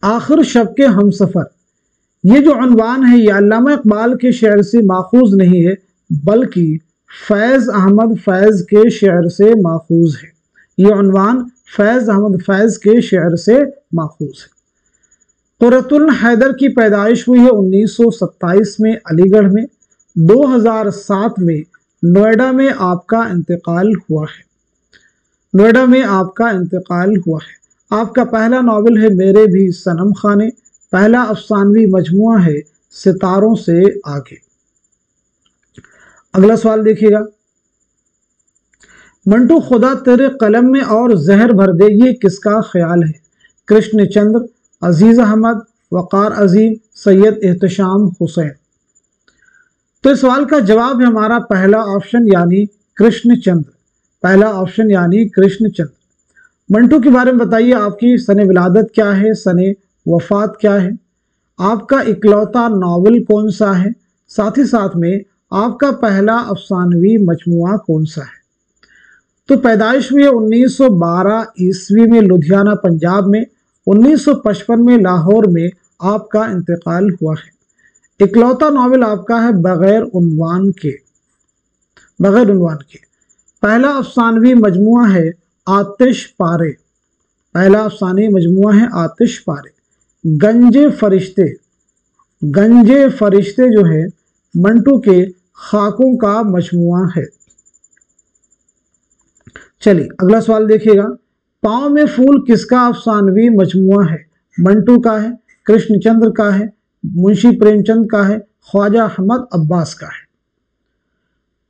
आखिर शब के हमसफर, ये जो उन्वान है ये अल्लामा इकबाल के शेर से माखूज नहीं है, बल्कि फैज़ अहमद फैज़ के शेर से माखूज है। ये उन्वान फैज़ अहमद फैज़ के शेर से माखूज है। कुर्रतुल हैदर की पैदाइश हुई है 1927 में अलीगढ़ में। 2007 में नोएडा में आपका इंतकाल हुआ है। नोएडा में आपका इंतकाल हुआ है। आपका पहला नावल है मेरे भी सनम खाने। पहला अफसानवी मजमुआ है सितारों से आगे। अगला सवाल देखिएगा। मंटू खुदा तेरे कलम में और जहर भर दे, ये किसका ख्याल है? कृष्णचंद्र, अजीज अहमद, वकार अजीम, सैयद एहतशाम हुसैन। तो इस सवाल का जवाब है हमारा पहला ऑप्शन यानी कृष्णचंद्र। पहला ऑप्शन यानी कृष्णचंद्र। मंटू के बारे में बताइए, आपकी सने विलादत क्या है, सने वफात क्या है, आपका इकलौता नावल कौन सा है, साथ ही साथ में आपका पहला अफसानवी मजमुआ कौन सा है। तो पैदाइश हुई है 1912 ईस्वी में लुधियाना पंजाब में। 1955 में लाहौर में आपका इंतकाल हुआ है। इकलौता नावल आपका है बगैर उन्वान के। बगैर उन्वान के पहला अफसानवी मजमुआ है आतिश पारे। पहला अफसानी मजमुआ है आतिश पारे। गंजे फरिश्ते, गंजे फरिश्ते जो है मंटू के खाकों का मजमुआ है। चलिए अगला सवाल देखिएगा। पाँव में फूल किसका अफसानवी मजमुआ है? मंटू का है, कृष्णचंद्र का है, मुंशी प्रेमचंद का है, ख्वाजा अहमद अब्बास का है।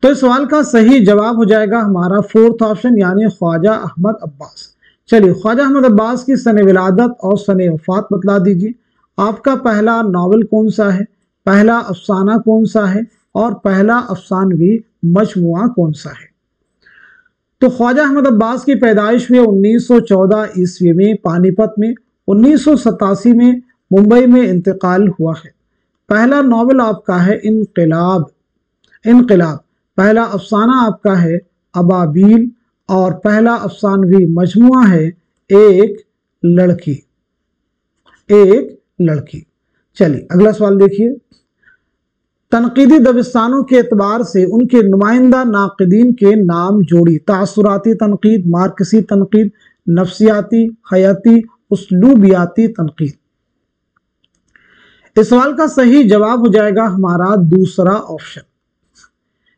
तो इस सवाल का सही जवाब हो जाएगा हमारा फोर्थ ऑप्शन यानी ख्वाजा अहमद अब्बास। चलिए ख्वाजा अहमद अब्बास की सने विलादत और सने वफात बतला दीजिए। आपका पहला नावल कौन सा है, पहला अफसाना कौन सा है और पहला अफसानवी मजमुआ कौन सा है। तो ख्वाजा अहमद अब्बास की पैदाइश हुई 1914 ईस्वी में पानीपत में। 1987 में मुंबई में इंतकाल हुआ है। पहला नावल आपका है इनकलाब। इनकलाब पहला अफसाना आपका है अबाबील और पहला अफसानवी मजमुआ है एक लड़की। एक लड़की। चलिए अगला सवाल देखिए। तनकीदी दबिस्तानों के एतबार से उनके नुमाइंदा नाक़िदीन के नाम जोड़ी। तासुराती तनकीद, मार्कसी तनकीद, नफ्सियाती, हयाती, उसलूबियाती तनकीद। इस सवाल का सही जवाब हो जाएगा हमारा दूसरा ऑप्शन,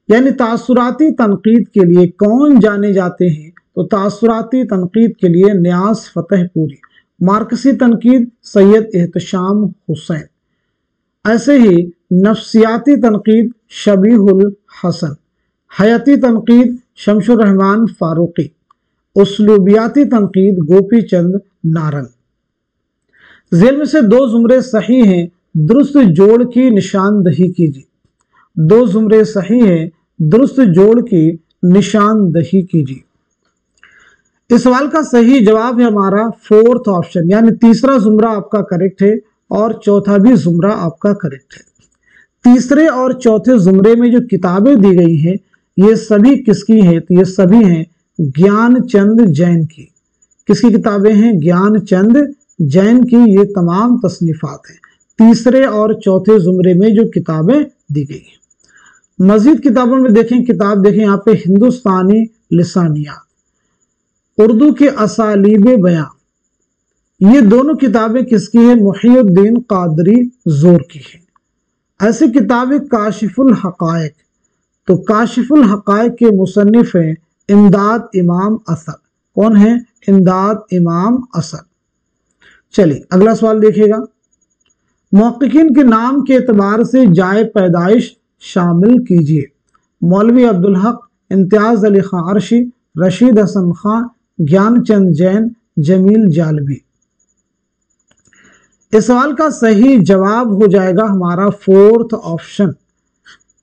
यानी तासुराती तनकीद के लिए कौन जाने जाते हैं? तो तासुराती तनकीद के लिए न्यास फतेहपुरी, मार्कसी तनकीद सैयद एहतशाम हुसैन, ऐसे ही नफ्सियाती तनकीद शबीहुल हसन, हयाती तनकीद शमशुर रहमान फारूकी, उसलूबियाती तनकीद गोपी चंद नारंग। जेल में से दो जुमरे सही हैं दुरुस्त जोड़ की निशानदही कीजिए। 2 जुमरे सही हैं, दुरुस्त जोड़ की निशानदही कीजिए। इस सवाल का सही जवाब है हमारा 4th ऑप्शन, यानी तीसरा जुमरा आपका करेक्ट है और चौथा भी जुमरा आपका करेक्ट है। तीसरे और चौथे जुमरे में जो किताबें दी गई हैं ये सभी किसकी हैं? तो ये सभी हैं ज्ञानचंद जैन की। किसकी किताबें हैं? ज्ञानचंद जैन की ये तमाम तसनीफात हैं। तीसरे और चौथे जुमरे में जो किताबें दी गई हैं। मजीद किताबों में देखें, किताब देखें यहाँ पे हिंदुस्तानी लिसानियात, उर्दू के असालीब बयां, ये दोनों किताबें किसकी है? मुहीउद्दीन कादरी जोर की है। ऐसी किताबें काशिफुल हकायक, तो काशिफुल हकायक के मुसन्निफ हैं इमदाद इमाम असद। कौन है? इमदाद इमाम असद। चलिए अगला सवाल देखिएगा। मुहक्किकीन के नाम के एतबार से जाए पैदाइश शामिल कीजिए। मौलवी अब्दुल हक, इम्तियाज अली खां अरशी, रशीद हसन खां, ज्ञानचंद जैन, जमील जालबी। इस सवाल का सही जवाब हो जाएगा हमारा 4th ऑप्शन,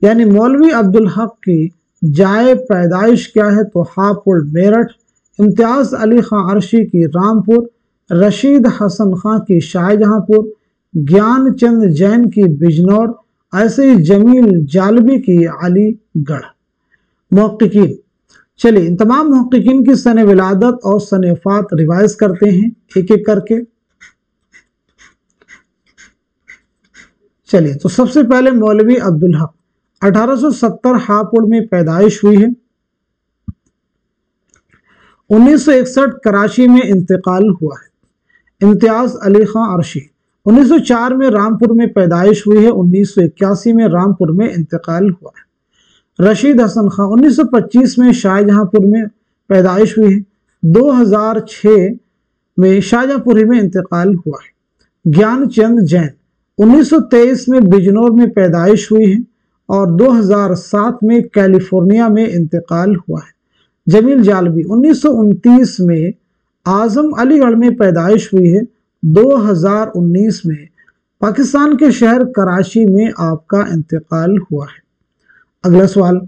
यानी मौलवी अब्दुल हक की जाए पैदाइश क्या है? तो हापुड़ मेरठ, इम्तियाज अली खां अरशी की रामपुर, रशीद हसन खां की शाहजहांपुर, ज्ञानचंद जैन की बिजनौर, ऐसे ही जमील जालबी की अलीगढ़। मुहक्किकीन, चलिए इन तमाम मुहक्किकीन की सन विलादत और सन वफात रिवाइज करते हैं एक एक करके। चलिए तो सबसे पहले मौलवी अब्दुल हक 1870 हापुड़ में पैदाइश हुई है। 1961 कराची में इंतकाल हुआ है। इम्तियाज अली खां अरशी 1904 में रामपुर में पैदाइश हुई है। 1981 में रामपुर में इंतकाल हुआ है। रशीद हसन खां 1925 में शाहजहांपुर में पैदाइश हुई है। 2006 में शाहजहांपुर में इंतकाल हुआ है। ज्ञानचंद जैन 1923 में बिजनौर में पैदाइश हुई है और 2007 में कैलिफोर्निया में इंतकाल हुआ है। जमील जालबी 1929 में आजम अलीगढ़ में पैदाइश हुई है। 2019 में पाकिस्तान के शहर कराची में आपका इंतकाल हुआ है। अगला सवाल,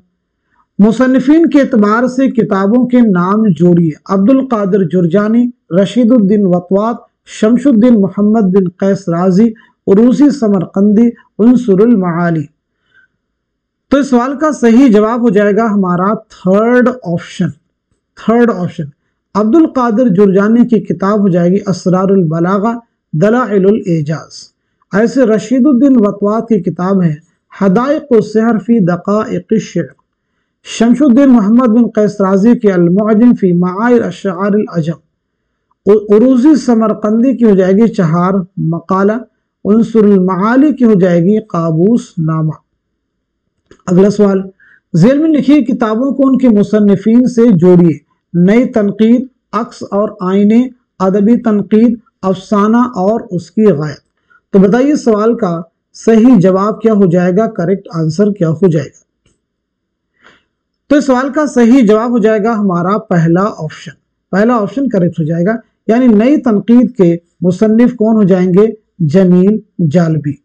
मुसन्निफीन के एतबार से किताबों के नाम जोड़िए। अब्दुल कादिर जुरजानी, रशीदुद्दीन वतवात, शमशुद्दीन मोहम्मद बिन कैस राजी, उरूसी समरकंदी, उनसुरुल माली। तो इस सवाल का सही जवाब हो जाएगा हमारा 3rd option. 3rd option Abdul Qadir Jurjani की किताब हो जाएगी असरारुल बलागा, दलाइलुल एजाज। ऐसे रशीदुद्दीन वतवात की किताब है हदाइक़ सहर फी दक़ाइक़ शि'r। शमशुद्दीन मोहम्मद बिन कैस राजी की अल-मुअज्जम फी मआइर अश्शार अल-अजम। उरूसी समरकंदी की हो जाएगी चहार मकाला। उनसुरुल माली की हो जाएगी काबूस नामा। अगला सवाल, ज़ेल में लिखी किताबों को उनके मुसन्निफीन से जोड़िए। नई तनकीद, अक्स और आईने, अदबी तनकीद, अफसाना और उसकी गायत। तो बताइए सवाल का सही जवाब क्या हो जाएगा? करेक्ट आंसर क्या हो जाएगा? तो इस सवाल का सही जवाब हो जाएगा हमारा पहला ऑप्शन। पहला ऑप्शन करेक्ट हो जाएगा, यानी नई तनकीद के मुसन्निफ कौन हो जाएंगे? जमील जालबी।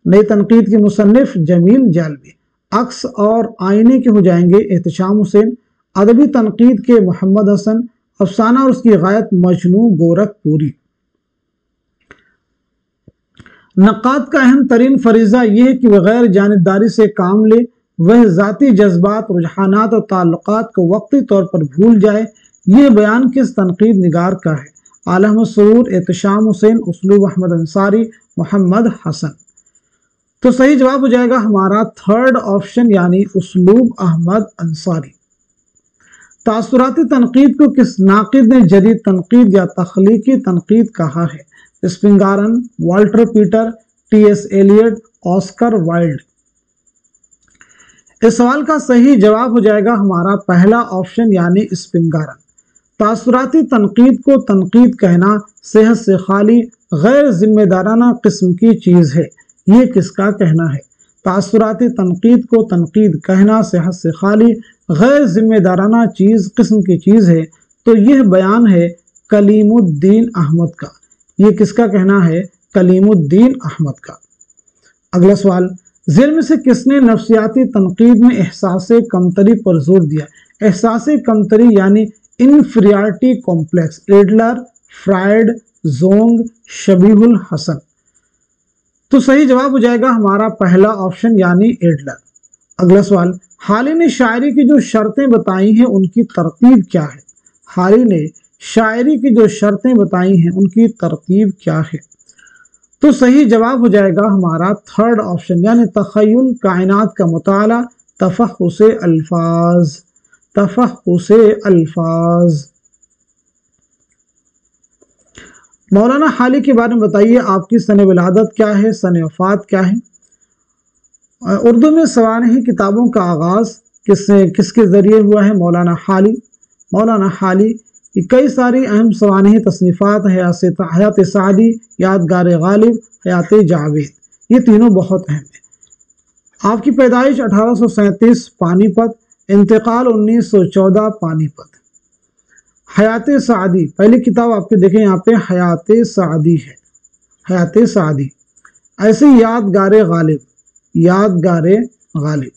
नई तनकीद के मुसन्निफ जमील जालबी। अक्स और आईने के हो जाएंगे एहतशाम हुसैन। अदबी तनकीद के मोहम्मद हसन। अफसाना और उसकी गायत मजनू गोरखपुरी। नक़ाद का अहम तरीन फरीज़ा यह है कि वह गैर जानिबदारी से काम ले, वह ज़ाती जज्बात, रुझानात और ताल्लुकात को वक्ती तौर पर भूल जाए। यह बयान किस तनकीद निगार का है? आला अहमद सुरूर, एहतशाम हुसैन, उसलूब अहमद अंसारी, मोहम्मद हसन। तो सही जवाब हो जाएगा हमारा 3rd ऑप्शन, यानी उसलूब अहमद अंसारी। तासुराती तनकीद को किस नाकिद ने जदीद तनकीद या तख्लीकी तनकीद कहा है? Spingarn, Walter Pater, TS. Eliot, Oscar Wilde. इस सवाल का सही जवाब हो जाएगा हमारा पहला ऑप्शन, यानी स्पिंगारन। तासुराती तनकीद को तनकीद कहना सेहत से खाली गैर जिम्मेदाराना किस्म की चीज़ है। ये किसका कहना है? तासुराती तनकीद को तनकीद कहना सेहत से खाली गैर जिम्मेदाराना चीज़ किस्म की चीज़ है। तो यह बयान है कलीमुद्दीन अहमद का। ये किसका कहना है? कलीमुद्दीन अहमद का। अगला सवाल, ज़ेल में से किसने नफ्सियाती तनकीद में एहसास कमतरी पर जोर दिया? एहसास कमतरी यानी inferiority complex, Adler, Freud, Jung, Shabihul Hasan. तो सही जवाब हो जाएगा हमारा पहला ऑप्शन यानी एडलर। अगला सवाल, हाली ने शायरी की जो शर्तें बताई हैं उनकी तरतीब क्या है? हाली ने शायरी की जो शर्तें बताई हैं उनकी तरतीब क्या है? तो सही जवाब हो जाएगा हमारा थर्ड ऑप्शन यानी तखय्युल, कायनात का मुताला, तफहुसे अल्फाज, तफहुसे अल्फाज। मौलाना हाली के बारे में बताइए, आपकी सन विलादत क्या है, सन वफात क्या है? उर्दू में सवानही किताबों का आगाज़ किसके ज़रिए हुआ है? मौलाना हाली। मौलाना हाली की कई सारी अहम सवानही तसनीफ़ात, हयात सादी, यादगार गालिब, हयात जावेद, ये तीनों बहुत अहम हैं। आपकी पैदाइश 1837 पानीपत, इंतकाल 1914 पानीपत। हयात सादी पहली किताब आपके देखें यहाँ पे हयात सादी है, हयात सादी। ऐसे यादगार गालिब, यादगार गालिब।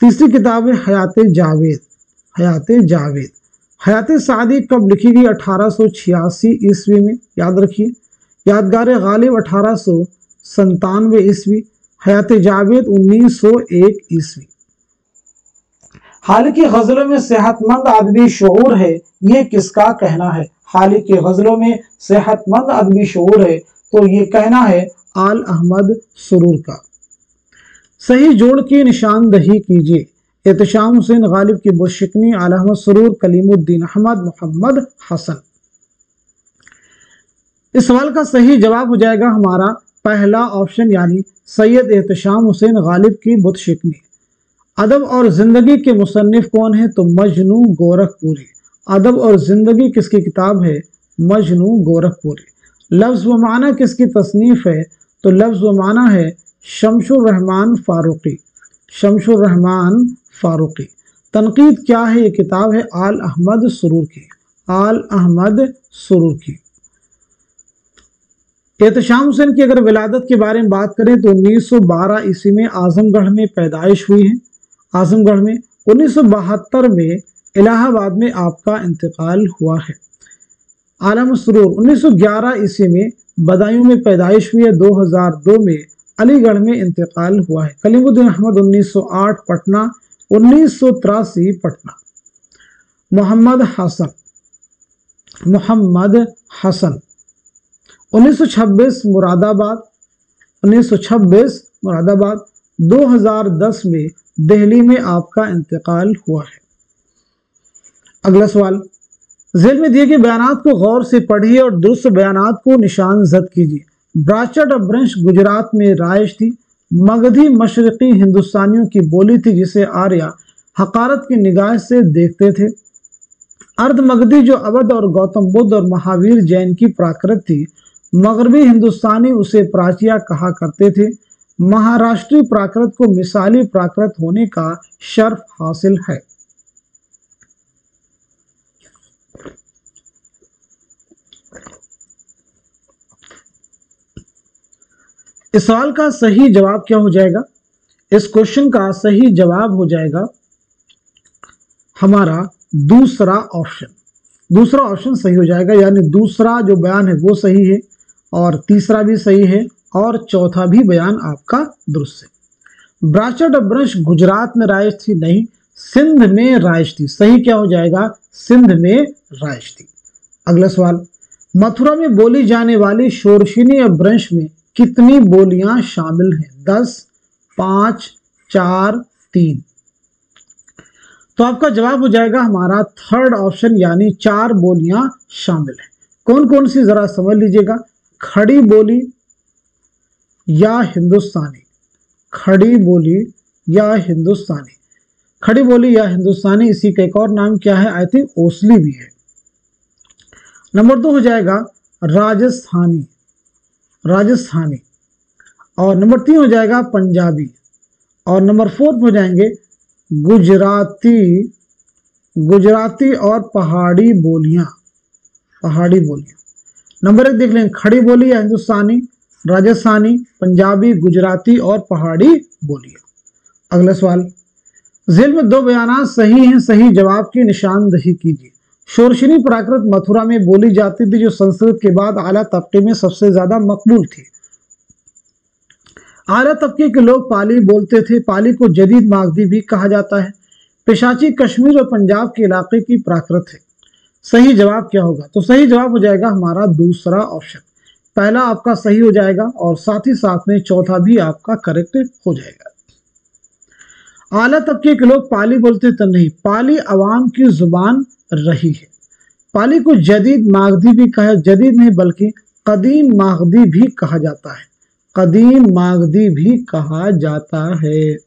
तीसरी किताब है हयात जावेद, हयात जावेद। हयात सादी कब लिखी गई? 1886 ईस्वी में, याद रखिए। यादगार गालिब 1897 ईस्वी, हयात जावेद 1901 ईस्वी। हाल की गजलों में सेहतमंद अदबी शऊर है, ये किसका कहना है? हाल की गजलों में सेहतमंद अदबी शऊर है, तो ये कहना है आल अहमद सुरूर का। सही जोड़ की निशानदही कीजिए। एहतशाम हुसैन गालिब की बुशिकनी, आल अहमद सुरूर, कलीमुद्दीन अहमद, मोहम्मद हसन। इस सवाल का सही जवाब हो जाएगा हमारा पहला ऑप्शन यानी सैयद एहतशाम हुसैन गालिब की बुशिकनी। अदब और जिंदगी के मुसन्निफ कौन है? तो मजनू गोरखपुरी। अदब और जिंदगी किसकी किताब है? मजनू गोरखपुरी। लफ्ज़ व माना किसकी तसनीफ है? तो लफ्ज़ व माना है शमशुर रहमान फारूकी, शमशुर रहमान फारूकी। तनकीद क्या है? ये किताब है आल अहमद सुरूर की, आल अहमद सुरूर की। एहतशाम हुसैन की अगर विलादत के बारे में बात करें तो 1912 ईस्वी में आजमगढ़ में पैदाइश हुई है, आजमगढ़ में। 1972 में इलाहाबाद में आपका इंतकाल हुआ है। आलम सुरूर 1911 ईस्वी में बदायूं में पैदाइश हुई है, 2002 में अलीगढ़ में इंतकाल हुआ है। कलीमुद्दीन अहमद 1908 पटना, 1983 पटना। मोहम्मद हसन, मोहम्मद हसन 1926 मुरादाबाद, 1926 मुरादाबाद। 2010 में दिल्ली में आपका इंतकाल हुआ है। अगला सवाल, ज़ेल में दिए गए बयानात को गौर से पढ़िए और दुरुस्त बयानात को निशान जद कीजिए। ब्राचट अपभ्रंश गुजरात में राइज थी। मगधी मशरकी हिंदुस्तानियों की बोली थी जिसे आर्या हकारत की निगाह से देखते थे। अर्ध मगधी जो अवध और गौतम बुद्ध और महावीर जैन की प्राकृत थी। मगरबी हिंदुस्तानी उसे प्राचिया कहा करते थे। महाराष्ट्रीय प्राकृत को मिसाली प्राकृत होने का शर्फ हासिल है। इस सवाल का सही जवाब क्या हो जाएगा? इस क्वेश्चन का सही जवाब हो जाएगा हमारा दूसरा ऑप्शन। दूसरा ऑप्शन सही हो जाएगा, यानी दूसरा जो बयान है वो सही है और तीसरा भी सही है और चौथा भी बयान आपका दुरुस्त है। ब्राचट अपभ्रंश गुजरात में राइज थी, नहीं, सिंध में राइज थी। सही क्या हो जाएगा? सिंध में राइज थी। अगला सवाल, मथुरा में बोली जाने वाली शोरशिनी अपभ्रंश में कितनी बोलियां शामिल हैं? 10, 5, 4, 3। तो आपका जवाब हो जाएगा हमारा थर्ड ऑप्शन यानी 4 बोलियां शामिल हैं। कौन कौन सी जरा समझ लीजिएगा। खड़ी बोली या हिंदुस्तानी, खड़ी बोली या हिंदुस्तानी, खड़ी बोली या हिंदुस्तानी। इसी का एक और नाम क्या है? आई थिंक ओसली भी है। नंबर 2 हो जाएगा राजस्थानी, राजस्थानी। और नंबर 3 हो जाएगा पंजाबी। और नंबर 4 हो जाएंगे गुजराती, गुजराती और पहाड़ी बोलियां, पहाड़ी बोलियां। नंबर 1 देख लें, खड़ी बोली या हिंदुस्तानी, राजस्थानी, पंजाबी, गुजराती और पहाड़ी बोलियां। अगला सवाल, झेल में दो बयानात सही हैं, सही जवाब की निशानदही कीजिए। शोरशिनी प्राकृत मथुरा में बोली जाती थी, जो संस्कृत के बाद आला तबके में सबसे ज्यादा मकबूल थी। आला तबके के लोग पाली बोलते थे। पाली को जदीद मागधी भी कहा जाता है। पेशाची कश्मीर और पंजाब के इलाके की प्राकृत है। सही जवाब क्या होगा? तो सही जवाब हो जाएगा हमारा दूसरा ऑप्शन। पहला आपका सही हो जाएगा और साथ ही साथ में चौथा भी आपका करेक्ट हो जाएगा। आला तबके के लोग पाली बोलते तो नहीं, पाली अवाम की जुबान रही है। पाली को जदीद मागधी भी कहा, जदीद नहीं बल्कि कदीम मागधी भी कहा जाता है। कदीम मागधी भी कहा जाता है।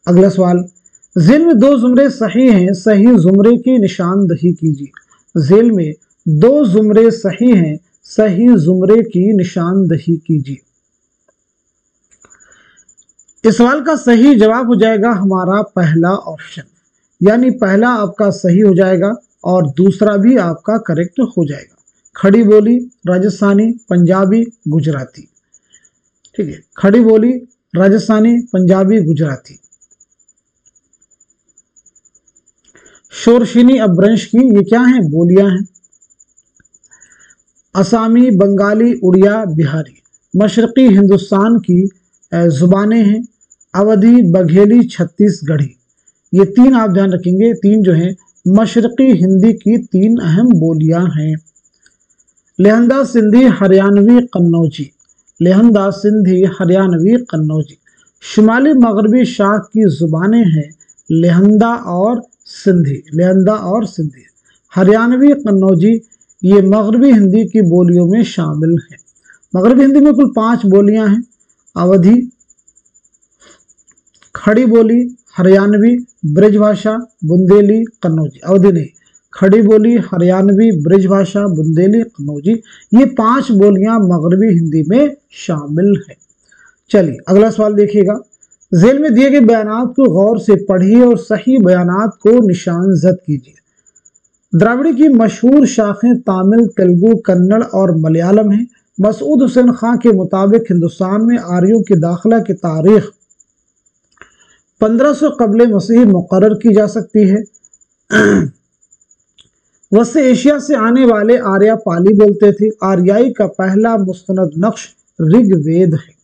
अगला सवाल, झेल में दो जुमरे सही हैं, सही जुमरे की निशानदही कीजिए। झेल में दो जुमरे सही हैं, सही जुमरे की निशानदही कीजिए। इस सवाल का सही जवाब हो जाएगा हमारा पहला ऑप्शन, यानी पहला आपका सही हो जाएगा और दूसरा भी आपका करेक्ट हो जाएगा। खड़ी बोली, राजस्थानी, पंजाबी, गुजराती। ठीक है, खड़ी बोली, राजस्थानी, पंजाबी, गुजराती। शोरशिनी अपभ्रंश की ये क्या हैं? बोलियां हैं। असामी, बंगाली, उड़िया, बिहारी मशरकी हिंदुस्तान की जुबानें हैं। अवधी, बघेली, छत्तीसगढ़ी, ये तीन आप ध्यान रखेंगे, तीन जो हैं मशरकी हिंदी की तीन अहम बोलियां हैं। लेहंदा, सिंधी, हरियाणवी, कन्नौजी। लेहंदा, सिंधी, हरियाणवी, कन्नौजी। शुमाली मगरबी शाख की जुबानें हैं लेहंदा और सिंधी। लेहंदा और सिंधी। हरियाणवी, कन्नौजी ये मगरबी हिंदी की बोलियों में शामिल हैं। मगरबी हिंदी में कुल 5 बोलियां हैं। अवधी, खड़ी बोली, हरियाणवी, ब्रजभाषा, बुंदेली, कन्नौजी। अवधी नहीं, खड़ी बोली, हरियाणवी, ब्रजभाषा, बुंदेली, कन्नौजी, ये 5 बोलियां मगरबी हिंदी में शामिल हैं। चलिए अगला सवाल देखिएगा। झेल में दिए गए बयानात को गौर से पढ़िए और सही बयानात को निशानजद कीजिए। द्राविड़ी की मशहूर शाखें तमिल, तेलुगु, कन्नड़ और मलयालम हैं। मसूद हुसैन खां के मुताबिक हिंदुस्तान में आर्यों की दाखिला की तारीख 1500 कबल मसीह मुकर्रर की जा सकती है। वस्त एशिया से आने वाले आर्या पाली बोलते थे। आर्याई का पहला मुस्तनद नक्श ऋग्वेद है।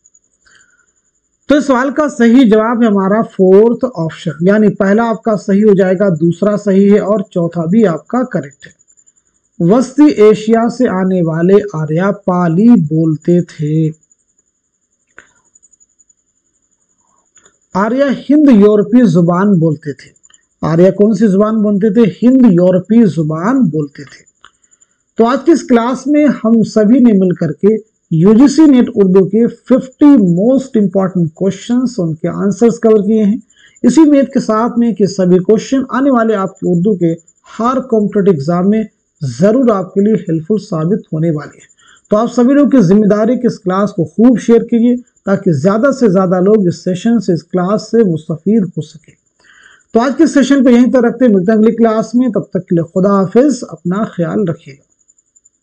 तो इस सवाल का सही जवाब है हमारा 4th ऑप्शन, यानी पहला आपका सही हो जाएगा, दूसरा सही है और चौथा भी आपका करेक्ट है। वस्ती एशिया से आने वाले आर्या पाली बोलते थे। आर्या हिंद यूरोपीय जुबान बोलते थे। आर्या कौन सी जुबान बोलते थे? हिंद यूरोपीय जुबान बोलते थे। तो आज की इस क्लास में हम सभी ने मिलकर के यूजीसी नेट उर्दू के 50 मोस्ट इंपॉर्टेंट क्वेश्चंस, उनके आंसर्स कवर किए हैं। इसी उम्मीद के साथ में कि सभी क्वेश्चन आने वाले आपके उर्दू के हर कॉम्पिटिटिव एग्जाम में जरूर आपके लिए हेल्पफुल साबित होने वाले हैं। तो आप सभी लोग की जिम्मेदारी कि इस क्लास को खूब शेयर कीजिए ताकि ज्यादा से ज्यादा लोग इस सेशन से, इस क्लास से मुस्तफीद हो सके। तो आज के सेशन को यहीं तक रखते हैं, मिलते हैं अगली क्लास में। तब तक के लिए खुदा हाफिज, अपना ख्याल रखिएगा।